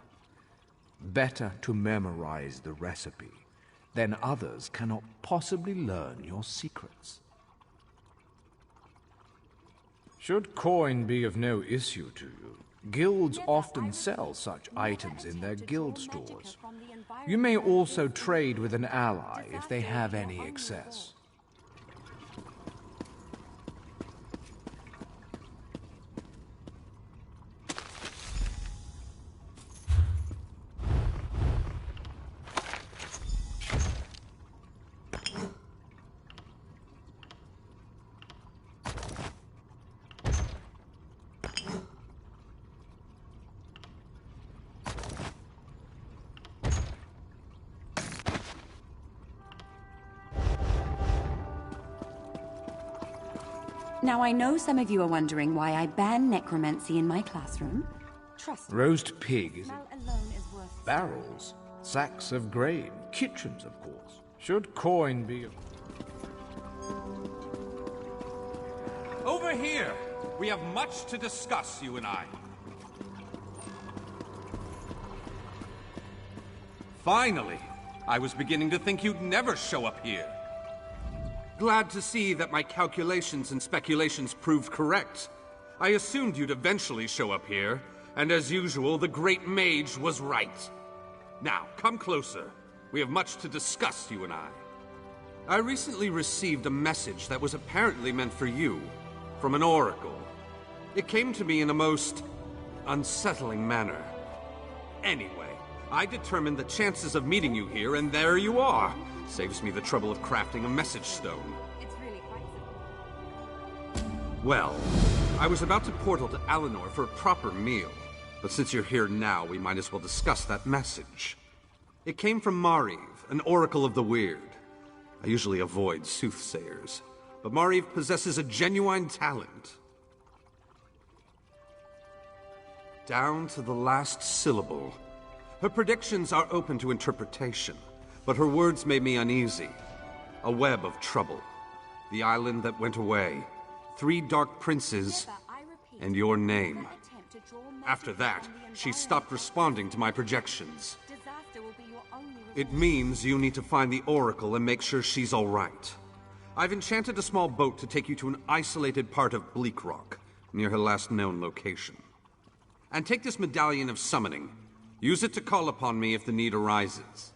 Better to memorize the recipe. Then others cannot possibly learn your secrets. Should coin be of no issue to you, guilds often sell such items in their guild stores. You may also trade with an ally if they have any excess. Now, I know some of you are wondering why I ban necromancy in my classroom. Trust me. Roast pig is barrels, sacks of grain, kitchens, of course. Should coin be... Over here! We have much to discuss, you and I. Finally! I was beginning to think you'd never show up here. Glad to see that my calculations and speculations proved correct. I assumed you'd eventually show up here, and as usual, the Great Mage was right. Now, come closer. We have much to discuss, you and I. I recently received a message that was apparently meant for you, from an oracle. It came to me in a most unsettling manner. Anyway, I determined the chances of meeting you here, and there you are. Saves me the trouble of crafting a message stone. It's really quite simple. Well, I was about to portal to Alinor for a proper meal, but since you're here now, we might as well discuss that message. It came from Mariv, an oracle of the weird. I usually avoid soothsayers, but Mariv possesses a genuine talent. Down to the last syllable. Her predictions are open to interpretation. But her words made me uneasy. A web of trouble. The island that went away. 3 dark princes. And your name. After that, she stopped responding to my projections. It means you need to find the Oracle and make sure she's all right. I've enchanted a small boat to take you to an isolated part of Bleak Rock, near her last known location. And take this medallion of summoning. Use it to call upon me if the need arises.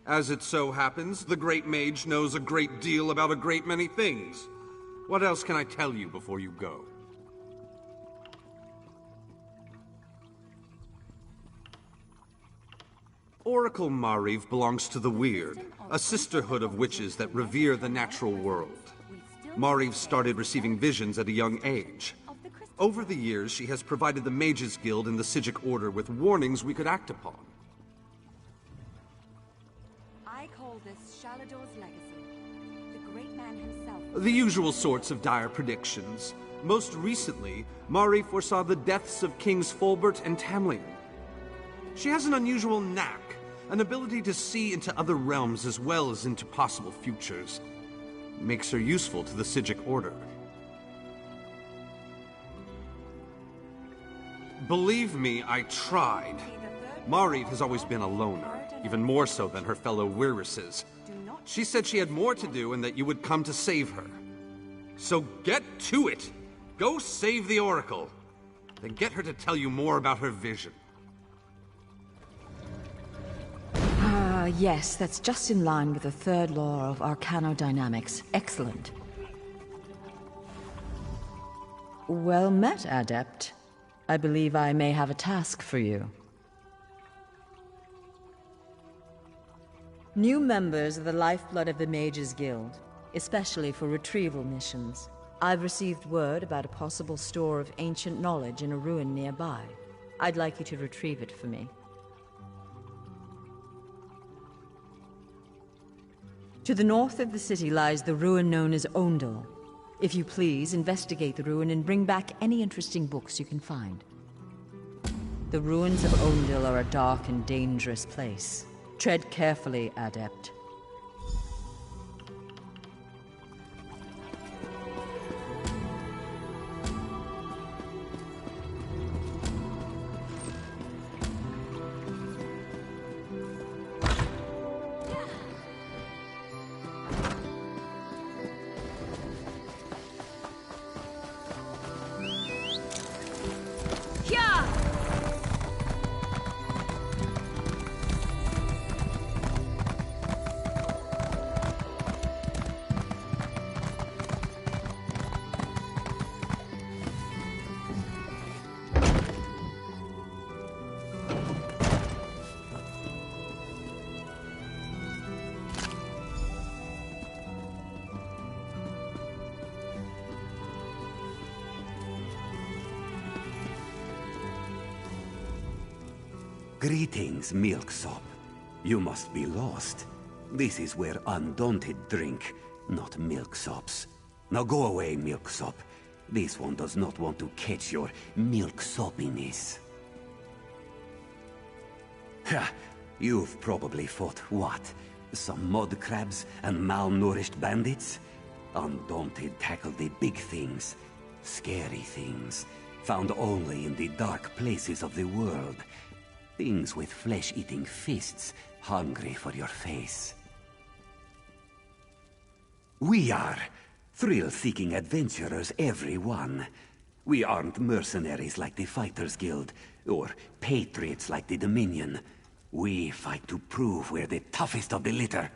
As it so happens, the Great Mage knows a great deal about a great many things. What else can I tell you before you go? Oracle Mariv belongs to the Weird, a sisterhood of witches that revere the natural world. Mariv started receiving visions at a young age. Over the years, she has provided the Mages Guild and the Psijic Order with warnings we could act upon. The usual sorts of dire predictions. Most recently, Mari foresaw the deaths of Kings Fulbert and Tamlin. She has an unusual knack, An ability to see into other realms as well as into possible futures. Makes her useful to the Psijic Order. Believe me, I tried. Marit has always been a loner, even more so than her fellow Wirises. She said she had more to do and that you would come to save her. So get to it! Go save the Oracle! Then get her to tell you more about her vision. Yes, that's just in line with the third law of arcanodynamics. Excellent. Well met, Adept. I believe I may have a task for you. New members of the Lifeblood of the Mages Guild, especially for retrieval missions. I've received word about a possible store of ancient knowledge in a ruin nearby. I'd like you to retrieve it for me. To the north of the city lies the ruin known as Ondel. If you please, investigate the ruin and bring back any interesting books you can find. The ruins of Ondel are a dark and dangerous place. Tread carefully, Adept. Greetings, Milksop. You must be lost. This is where Undaunted drink, not Milksops. Now go away, Milksop. This one does not want to catch your milksopiness. Ha! You've probably fought what? Some mud crabs and malnourished bandits? Undaunted tackled the big things. Scary things. Found only in the dark places of the world. Things with flesh-eating fists, hungry for your face. We are thrill-seeking adventurers, every one. We aren't mercenaries like the Fighters Guild, or patriots like the Dominion. We fight to prove we're the toughest of the litter.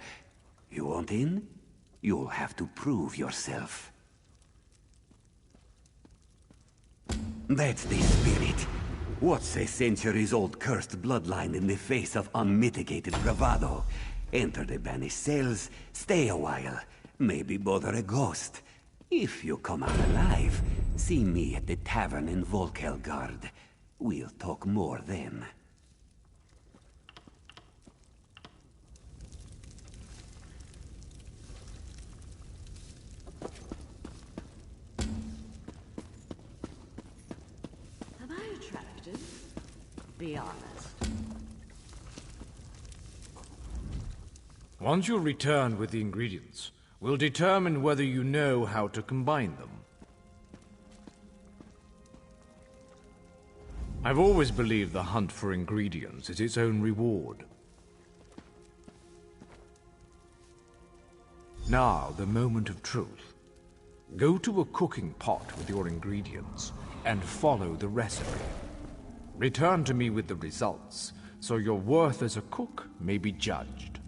You want in? You'll have to prove yourself. That's the spirit. What's a centuries-old cursed bloodline in the face of unmitigated bravado? Enter the banished cells, stay a while, maybe bother a ghost. If you come out alive, see me at the tavern in Volkelgard. We'll talk more then. Am I attractive? Be honest. Once you return with the ingredients, we'll determine whether you know how to combine them. I've always believed the hunt for ingredients is its own reward. Now, the moment of truth. Go to a cooking pot with your ingredients and follow the recipe. Return to me with the results, so your worth as a cook may be judged.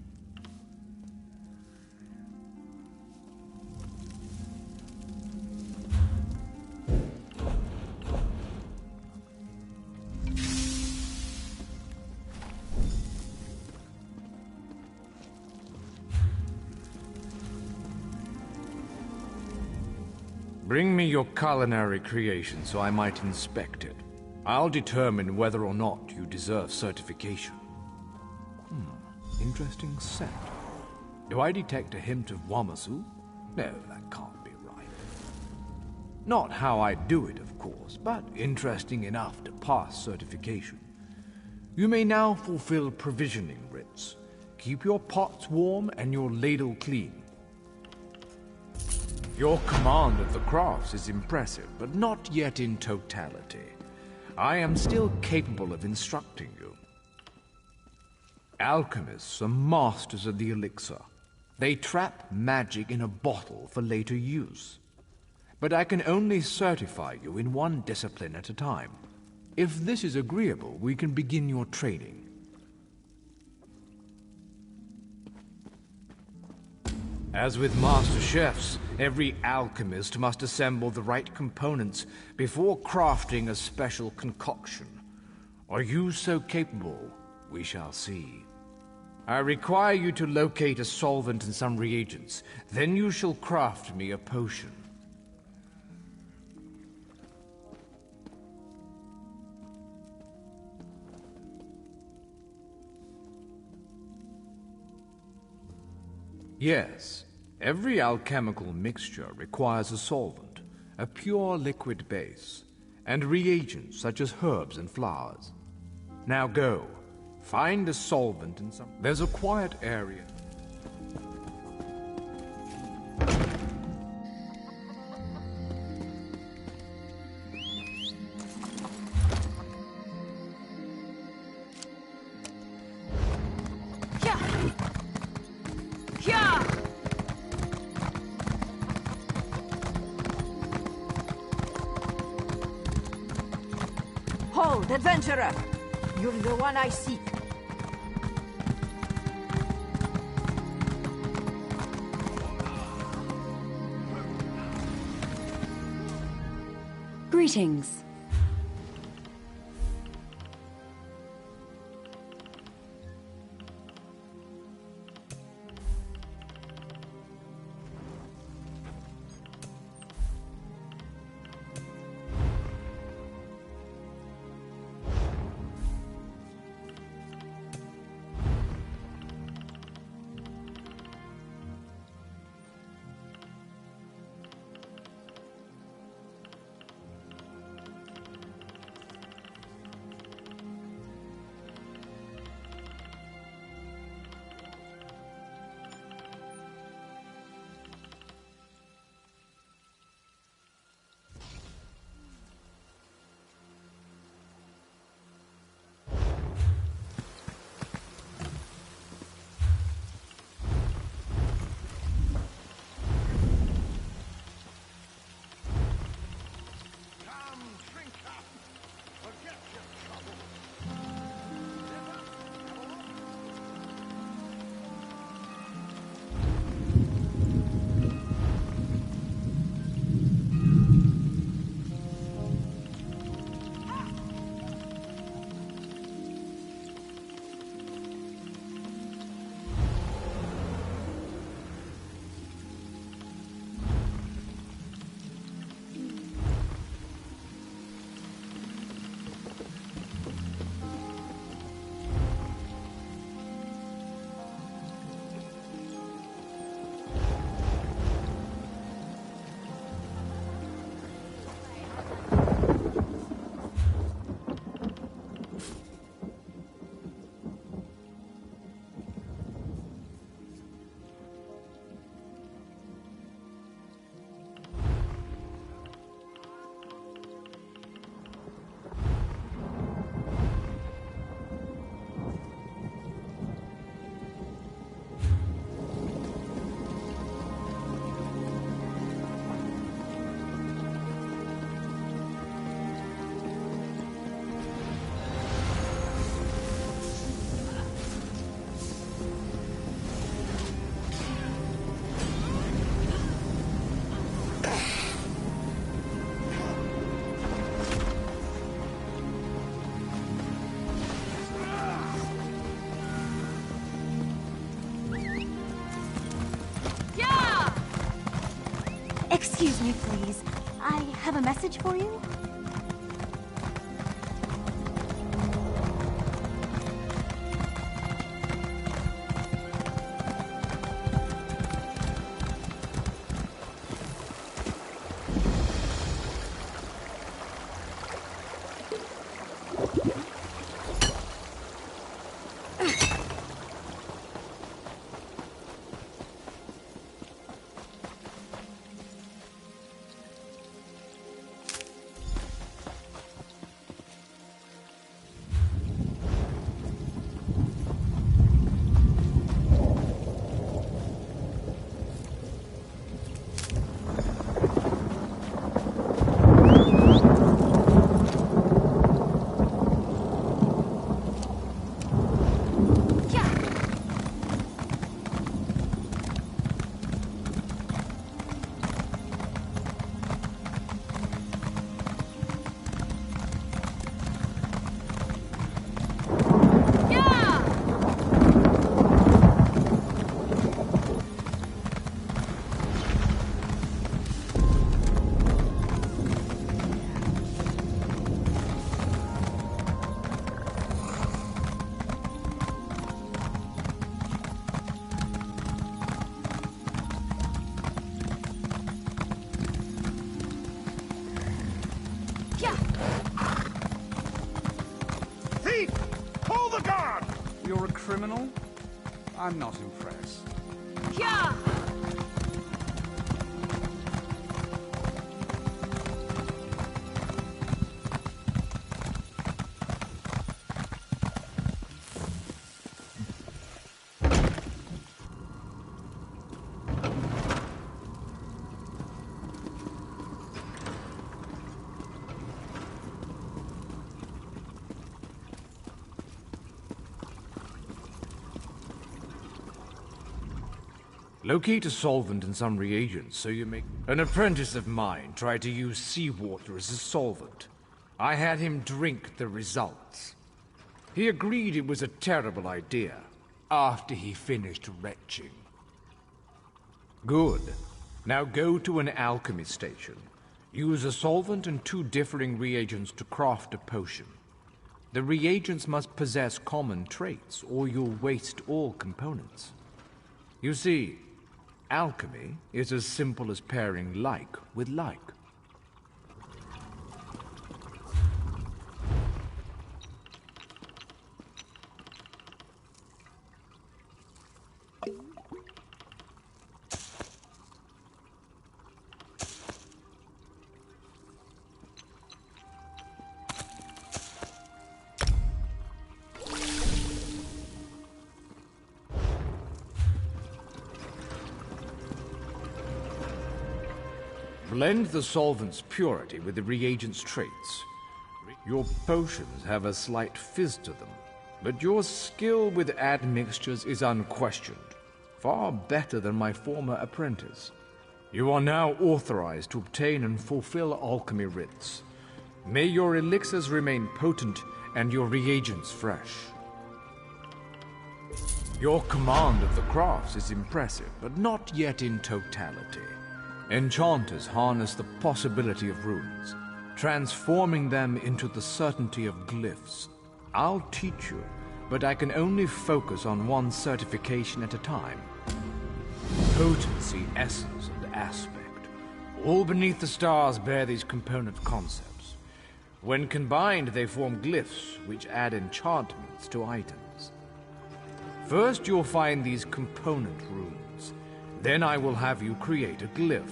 Bring me your culinary creation so I might inspect it. I'll determine whether or not you deserve certification. Interesting scent. Do I detect a hint of Wamasu? No, that can't be right. Not how I do it, of course, but interesting enough to pass certification. You may now fulfill provisioning writs. keep your pots warm and your ladle clean. Your command of the crafts is impressive, but not yet in totality. I am still capable of instructing you. Alchemists are masters of the elixir. They trap magic in a bottle for later use. But I can only certify you in one discipline at a time. If this is agreeable, we can begin your training. As with master chefs, every alchemist must assemble the right components before crafting a special concoction. Are you so capable? We shall see. I require you to locate a solvent and some reagents. Then you shall craft me a potion. Yes, every alchemical mixture requires a solvent, a pure liquid base, and reagents such as herbs and flowers. Now go, find a solvent in some... There's a quiet area. Hold, adventurer! You're the one I seek. Greetings. Excuse me, please. I have a message for you. Thief! Pull the guard! You're a criminal? I'm not impressed. Yeah! Locate a solvent and some reagents so you make... An apprentice of mine tried to use seawater as a solvent. I had him drink the results. He agreed it was a terrible idea after he finished retching. Good. Now go to an alchemy station. Use a solvent and 2 differing reagents to craft a potion. The reagents must possess common traits, or you'll waste all components. You see, alchemy is as simple as pairing like with like. Blend the solvent's purity with the reagent's traits. Your potions have a slight fizz to them, but your skill with admixtures is unquestioned. Far better than my former apprentice. You are now authorized to obtain and fulfill alchemy writs. May your elixirs remain potent and your reagents fresh. Your command of the crafts is impressive, but not yet in totality. Enchanters harness the possibility of runes, transforming them into the certainty of glyphs. I'll teach you, but I can only focus on one certification at a time. Potency, essence, and aspect. All beneath the stars bear these component concepts. When combined, they form glyphs, which add enchantments to items. First, you'll find these component runes. Then I will have you create a glyph.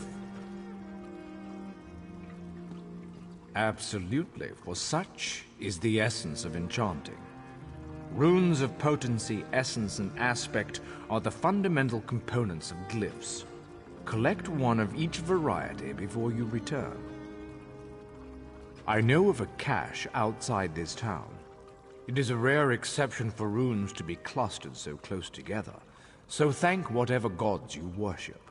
Absolutely, for such is the essence of enchanting. Runes of potency, essence, and aspect are the fundamental components of glyphs. Collect one of each variety before you return. I know of a cache outside this town. It is a rare exception for runes to be clustered so close together, so thank whatever gods you worship.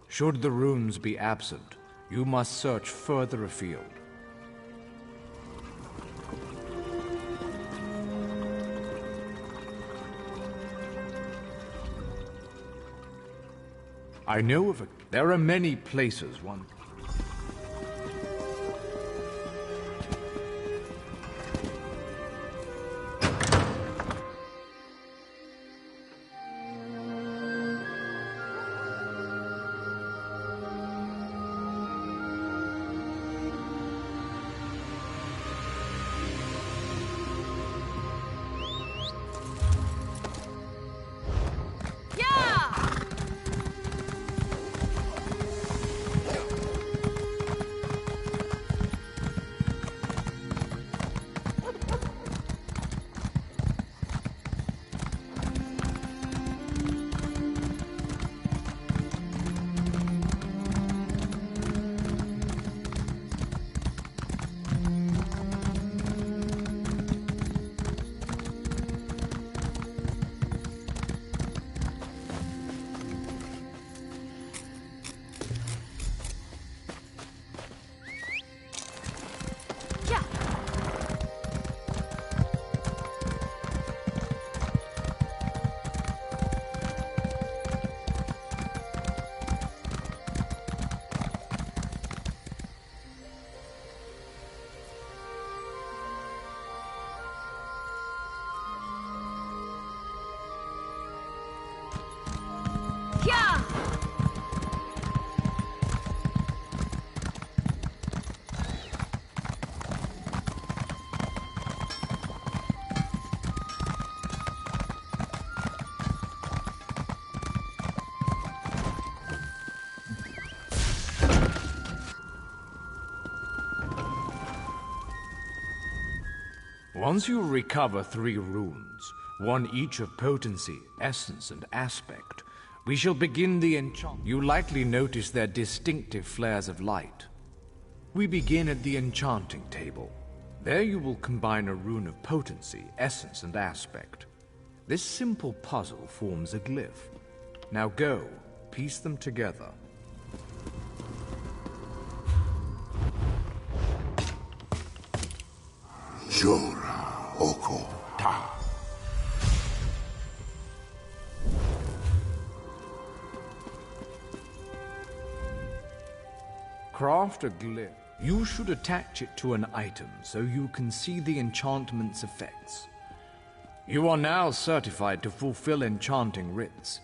Should the runes be absent, you must search further afield. I know of a... There are many places one... Once you recover 3 runes, one each of potency, essence, and aspect, we shall begin the enchant. You likely notice their distinctive flares of light. We begin at the enchanting table. There you will combine a rune of potency, essence, and aspect. This simple puzzle forms a glyph. Now go, piece them together. Jora Oko Ta. Craft a glyph. You should attach it to an item so you can see the enchantment's effects. You are now certified to fulfill enchanting rites.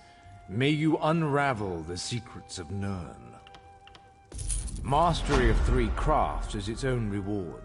May you unravel the secrets of Nirn. Mastery of 3 crafts is its own reward.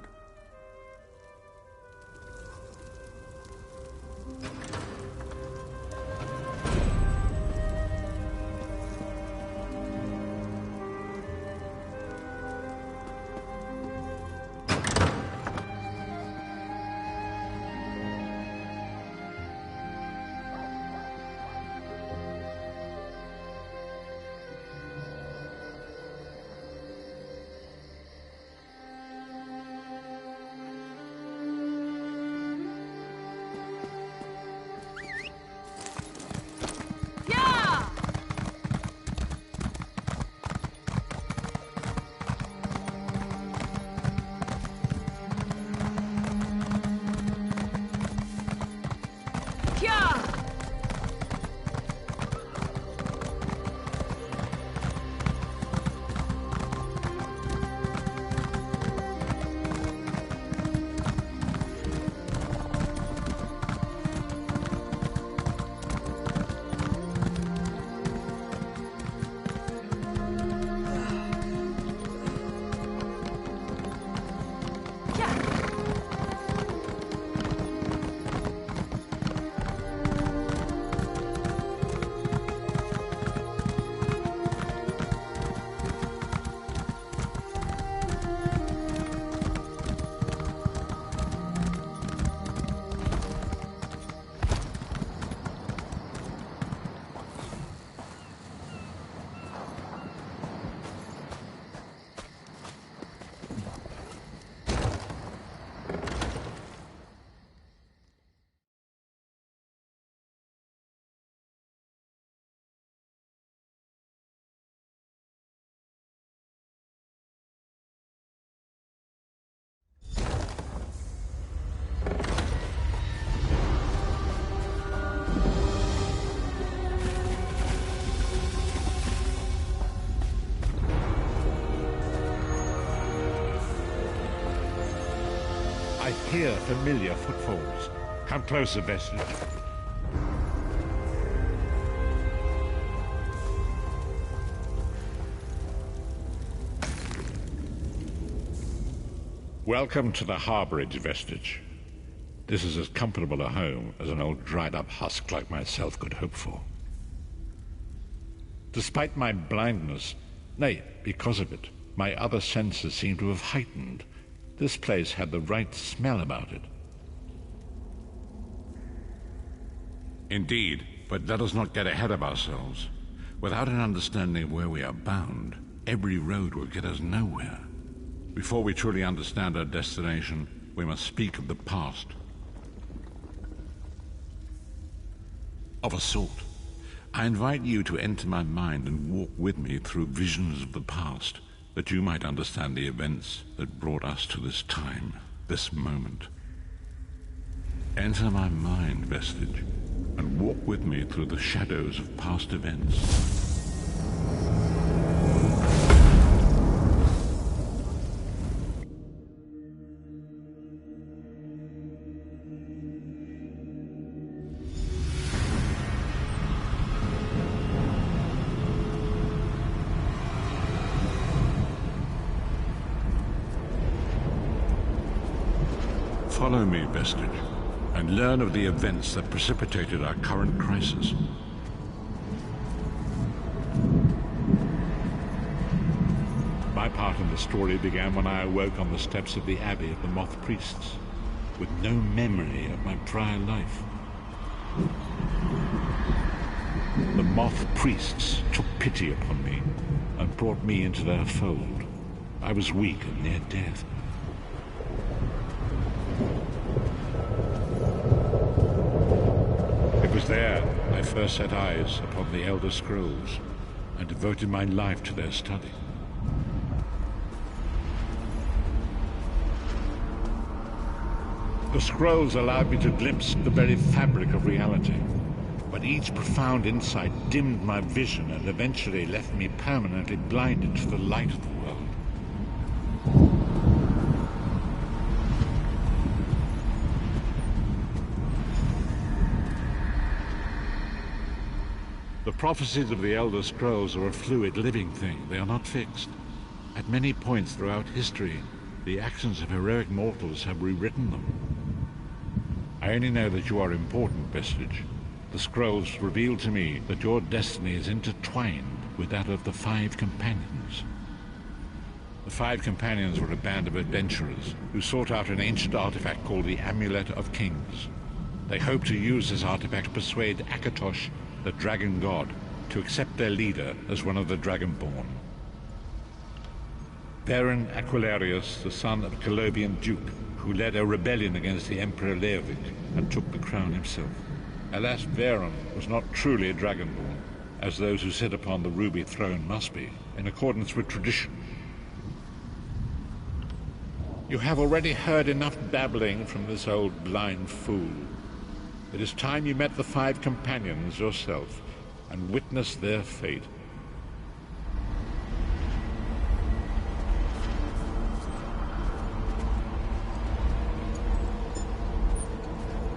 I hear familiar footfalls. Come closer, Vestige. Welcome to the harborage, Vestige. This is as comfortable a home as an old dried-up husk like myself could hope for. Despite my blindness, nay, because of it, my other senses seem to have heightened. This place had the right smell about it. Indeed, but let us not get ahead of ourselves. Without an understanding of where we are bound, every road will get us nowhere. Before we truly understand our destination, we must speak of the past. Of a sort. I invite you to enter my mind and walk with me through visions of the past, that you might understand the events that brought us to this time, this moment. Enter my mind, Vestige, and walk with me through the shadows of past events. Follow me, Vestige, and learn of the events that precipitated our current crisis. My part in the story began when I awoke on the steps of the Abbey of the Moth Priests. with no memory of my prior life. The moth priests took pity upon me and brought me into their fold. I was weak and near death. It was there I first set eyes upon the Elder Scrolls and devoted my life to their study. The scrolls allowed me to glimpse the very fabric of reality, but each profound insight dimmed my vision and eventually left me permanently blinded to the light of the world. The prophecies of the Elder Scrolls are a fluid, living thing. They are not fixed. At many points throughout history, the actions of heroic mortals have rewritten them. I only know that you are important, Vestige. The scrolls reveal to me that your destiny is intertwined with that of the Five Companions. The Five Companions were a band of adventurers who sought out an ancient artifact called the Amulet of Kings. They hoped to use this artifact to persuade Akatosh, the Dragon God, to accept their leader as one of the Dragonborn. Varen Aquilarius, the son of a Colobian duke, who led a rebellion against the Emperor Leovic and took the crown himself. Alas, Varen was not truly a Dragonborn, as those who sit upon the ruby throne must be, in accordance with tradition. You have already heard enough babbling from this old blind fool. It is time you met the Five Companions yourself and witnessed their fate.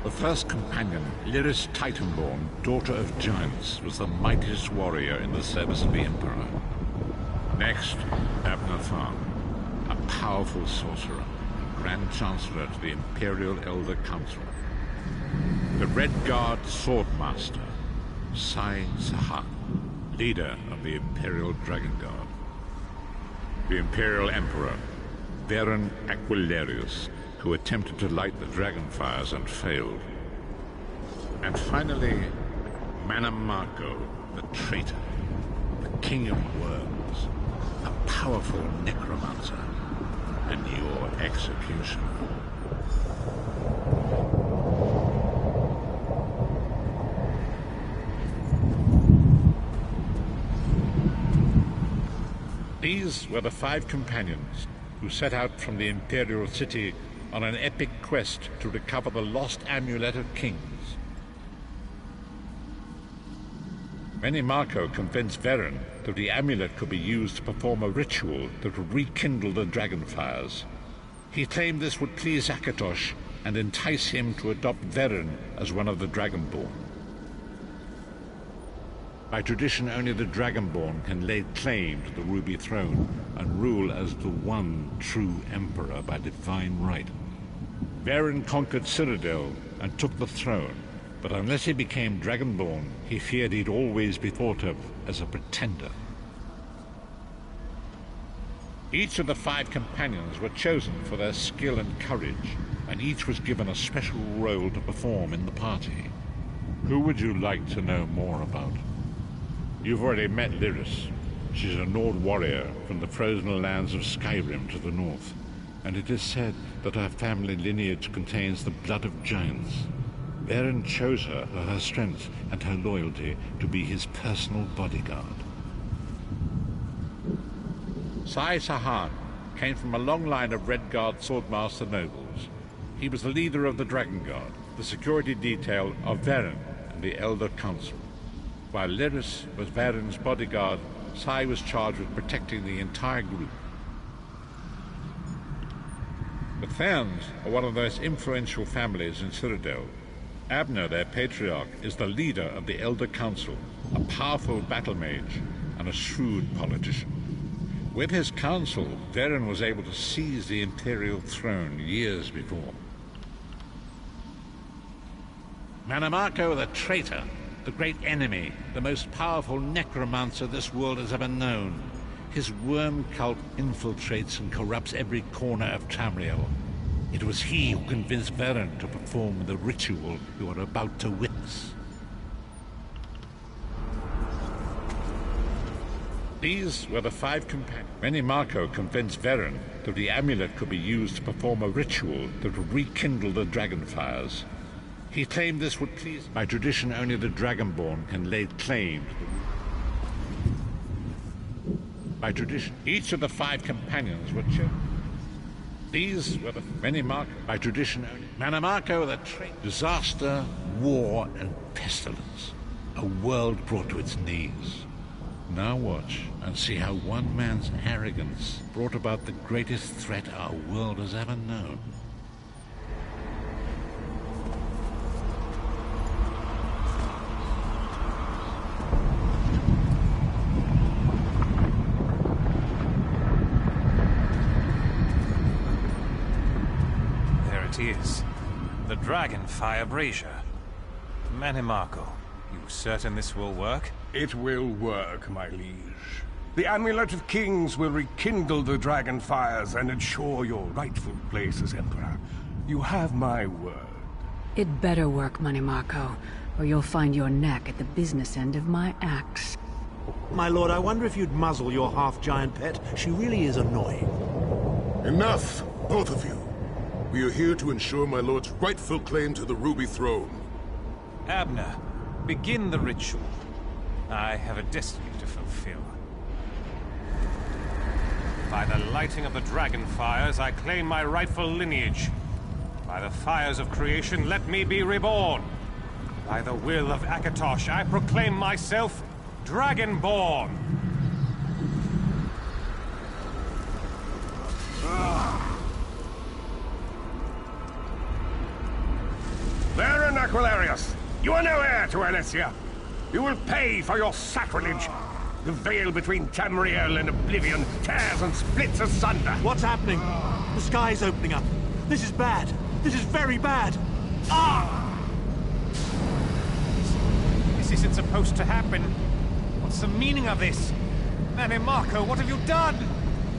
The first companion, Lyris Titanborn, daughter of giants, was the mightiest warrior in the service of the Emperor. Next, Abner Tharn, a powerful sorcerer and Grand Chancellor to the Imperial Elder Council. The Red Guard Swordmaster, Sai Sahan, leader of the Imperial Dragon Guard. The Imperial Emperor, Varen Aquilarius, who attempted to light the dragon fires and failed. And finally, Manamako, the traitor, the king of worms, a powerful necromancer, and your executioner. These were the Five Companions who set out from the Imperial City on an epic quest to recover the lost Amulet of Kings. Manamako convinced Varen that the amulet could be used to perform a ritual that would rekindle the dragon fires. He claimed this would please Akatosh and entice him to adopt Varen as one of the Dragonborn. By tradition, only the Dragonborn can lay claim to the Ruby Throne and rule as the one true Emperor by divine right. Varen conquered Cyrodiil and took the throne, but unless he became Dragonborn, he feared he'd always be thought of as a pretender. Each of the Five Companions were chosen for their skill and courage, and each was given a special role to perform in the party. Who would you like to know more about? You've already met Lyris. She's a Nord warrior from the frozen lands of Skyrim to the north, and it is said that her family lineage contains the blood of giants. Varen chose her for her strength and her loyalty to be his personal bodyguard. Sai Sahan came from a long line of Red Guard Swordmaster nobles. He was the leader of the Dragon Guard, the security detail of Varen and the Elder Council. While Lyris was Varen's bodyguard, Sai was charged with protecting the entire group. The Therns are one of the most influential families in Cyrodiil. Abner, their patriarch, is the leader of the Elder Council, a powerful battle mage and a shrewd politician. With his council, Varen was able to seize the Imperial throne years before. Manamako the traitor, the great enemy, the most powerful necromancer this world has ever known. His worm cult infiltrates and corrupts every corner of Tamriel. It was he who convinced Varen to perform the ritual you are about to witness. These were the 5 companions. Menimarco convinced Varen that the amulet could be used to perform a ritual that would rekindle the dragon fires. He claimed this would please. By tradition, only the Dragonborn can lay claim to the... By tradition, each of the 5 companions were chosen. These were the Menimarco. By tradition, only Menimarco, the traitor. Disaster, war, and pestilence. A world brought to its knees. Now watch and see how one man's arrogance brought about the greatest threat our world has ever known. There it is. The Dragonfire Brazier. Menimarco, you certain this will work? It will work, my liege. The Amulet of Kings will rekindle the dragon fires and ensure your rightful place as Emperor. You have my word. It better work, Menimarco, or you'll find your neck at the business end of my axe. My lord, I wonder if you'd muzzle your half-giant pet. She really is annoying. Enough, both of you. We are here to ensure my lord's rightful claim to the Ruby Throne. Abner, begin the ritual. I have a destiny to fulfill. By the lighting of the dragon fires, I claim my rightful lineage. By the fires of creation, let me be reborn. By the will of Akatosh, I proclaim myself Dragonborn. Varen Aquilarius, you are no heir to Alessia. You will pay for your sacrilege. The veil between Tamriel and Oblivion tears and splits asunder. What's happening? The sky's opening up. This is bad. This is very bad. Ah! This isn't supposed to happen. What's the meaning of this? Menimarco, what have you done?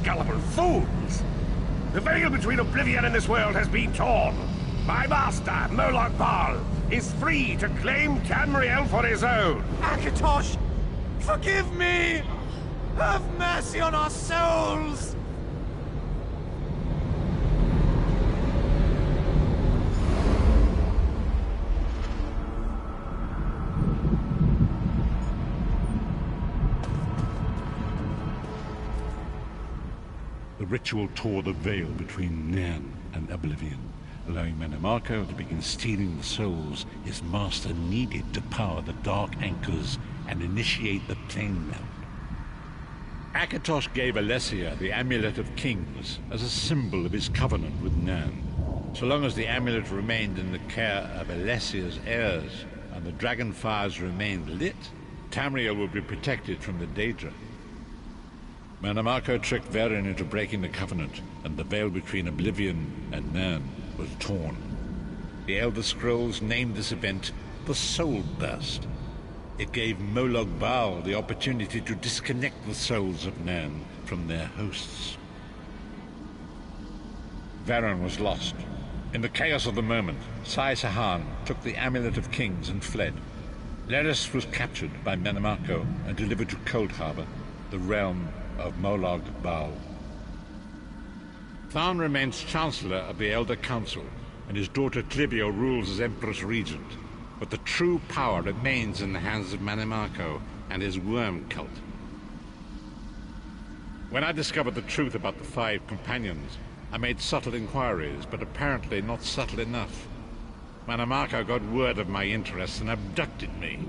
Gullible fools! The veil between Oblivion and this world has been torn. My master, Moloch Baal, is free to claim Tamriel for his own. Akatosh, forgive me! Have mercy on our souls! The ritual tore the veil between Nan and Oblivion, allowing Menimarco to begin stealing the souls his master needed to power the Dark Anchors and initiate the plane melt. Akatosh gave Alessia the Amulet of Kings as a symbol of his covenant with Nan. So long as the amulet remained in the care of Alessia's heirs and the dragon fires remained lit, Tamriel would be protected from the Daedra. Menimarco tricked Varen into breaking the covenant, and the veil between Oblivion and Nan was torn. The Elder Scrolls named this event the Soul Burst. It gave Moloch Baal the opportunity to disconnect the souls of Nan from their hosts. Varen was lost. In the chaos of the moment, Sai Sahan took the Amulet of Kings and fled. Leris was captured by Menimarco and delivered to Cold Harbor, the realm of Moloch Baal. Tharn remains Chancellor of the Elder Council, and his daughter Clivio rules as Empress Regent. But the true power remains in the hands of Menimarco and his worm cult. When I discovered the truth about the 5 companions, I made subtle inquiries, but apparently not subtle enough. Menimarco got word of my interests and abducted me.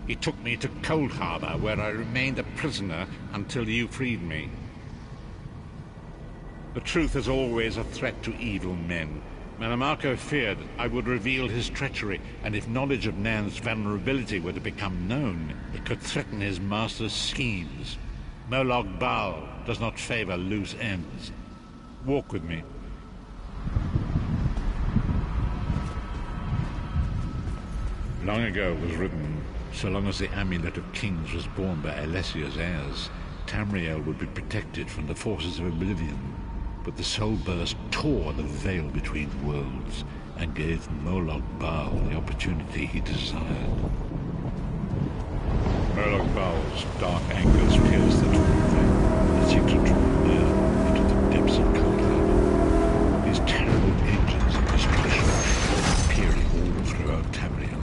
He took me to Cold Harbor, where I remained a prisoner until you freed me. The truth is always a threat to evil men. Menimarco feared I would reveal his treachery, and if knowledge of Nan's vulnerability were to become known, it could threaten his master's schemes. Moloch Baal does not favor loose ends. Walk with me. Long ago it was written, so long as the Amulet of Kings was borne by Alessia's heirs, Tamriel would be protected from the forces of Oblivion. but the soul burst tore the veil between worlds and gave Moloch Baal the opportunity he desired. Moloch Baal's dark angers pierced the torn veil and seemed to draw near into the depths of Cold Harbor. These terrible agents of destruction were appearing all throughout Tamriel.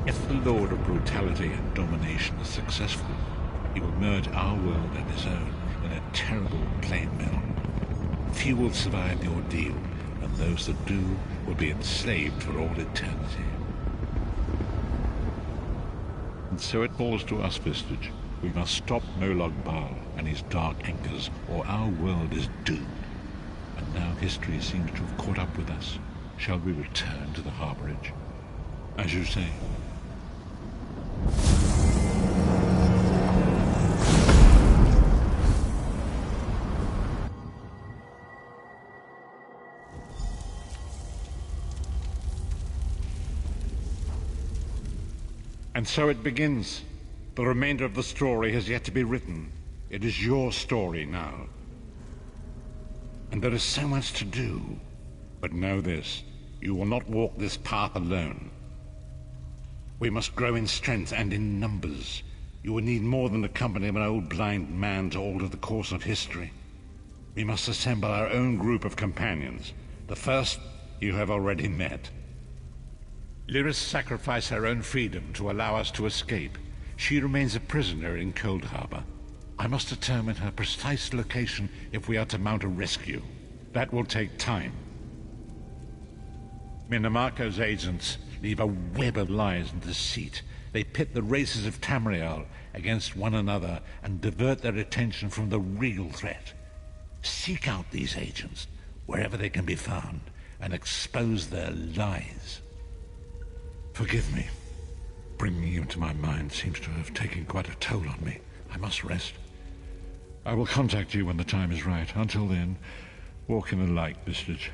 If the Lord of Brutality and Domination is successful, he will merge our world and his own in a terrible plain melt. Few will survive the ordeal, and those that do will be enslaved for all eternity. And so it falls to us, Vistage. We must stop Moloch Baal and his dark anchors, or our world is doomed. And now history seems to have caught up with us. Shall we return to the harborage? As you say. And so it begins. The remainder of the story has yet to be written. It is your story now. And there is so much to do. But know this, you will not walk this path alone. We must grow in strength and in numbers. You will need more than the company of an old blind man to alter the course of history. We must assemble our own group of companions. The first you have already met. Lyris sacrificed her own freedom to allow us to escape. She remains a prisoner in Cold Harbor. I must determine her precise location if we are to mount a rescue. That will take time. Minamarco's agents leave a web of lies and deceit. They pit the races of Tamriel against one another and divert their attention from the real threat. Seek out these agents, wherever they can be found, and expose their lies. Forgive me. Bringing you into my mind seems to have taken quite a toll on me. I must rest. I will contact you when the time is right. Until then, walk in the light, Vistage.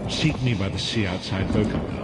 Seek me by the sea outside Vokenthal.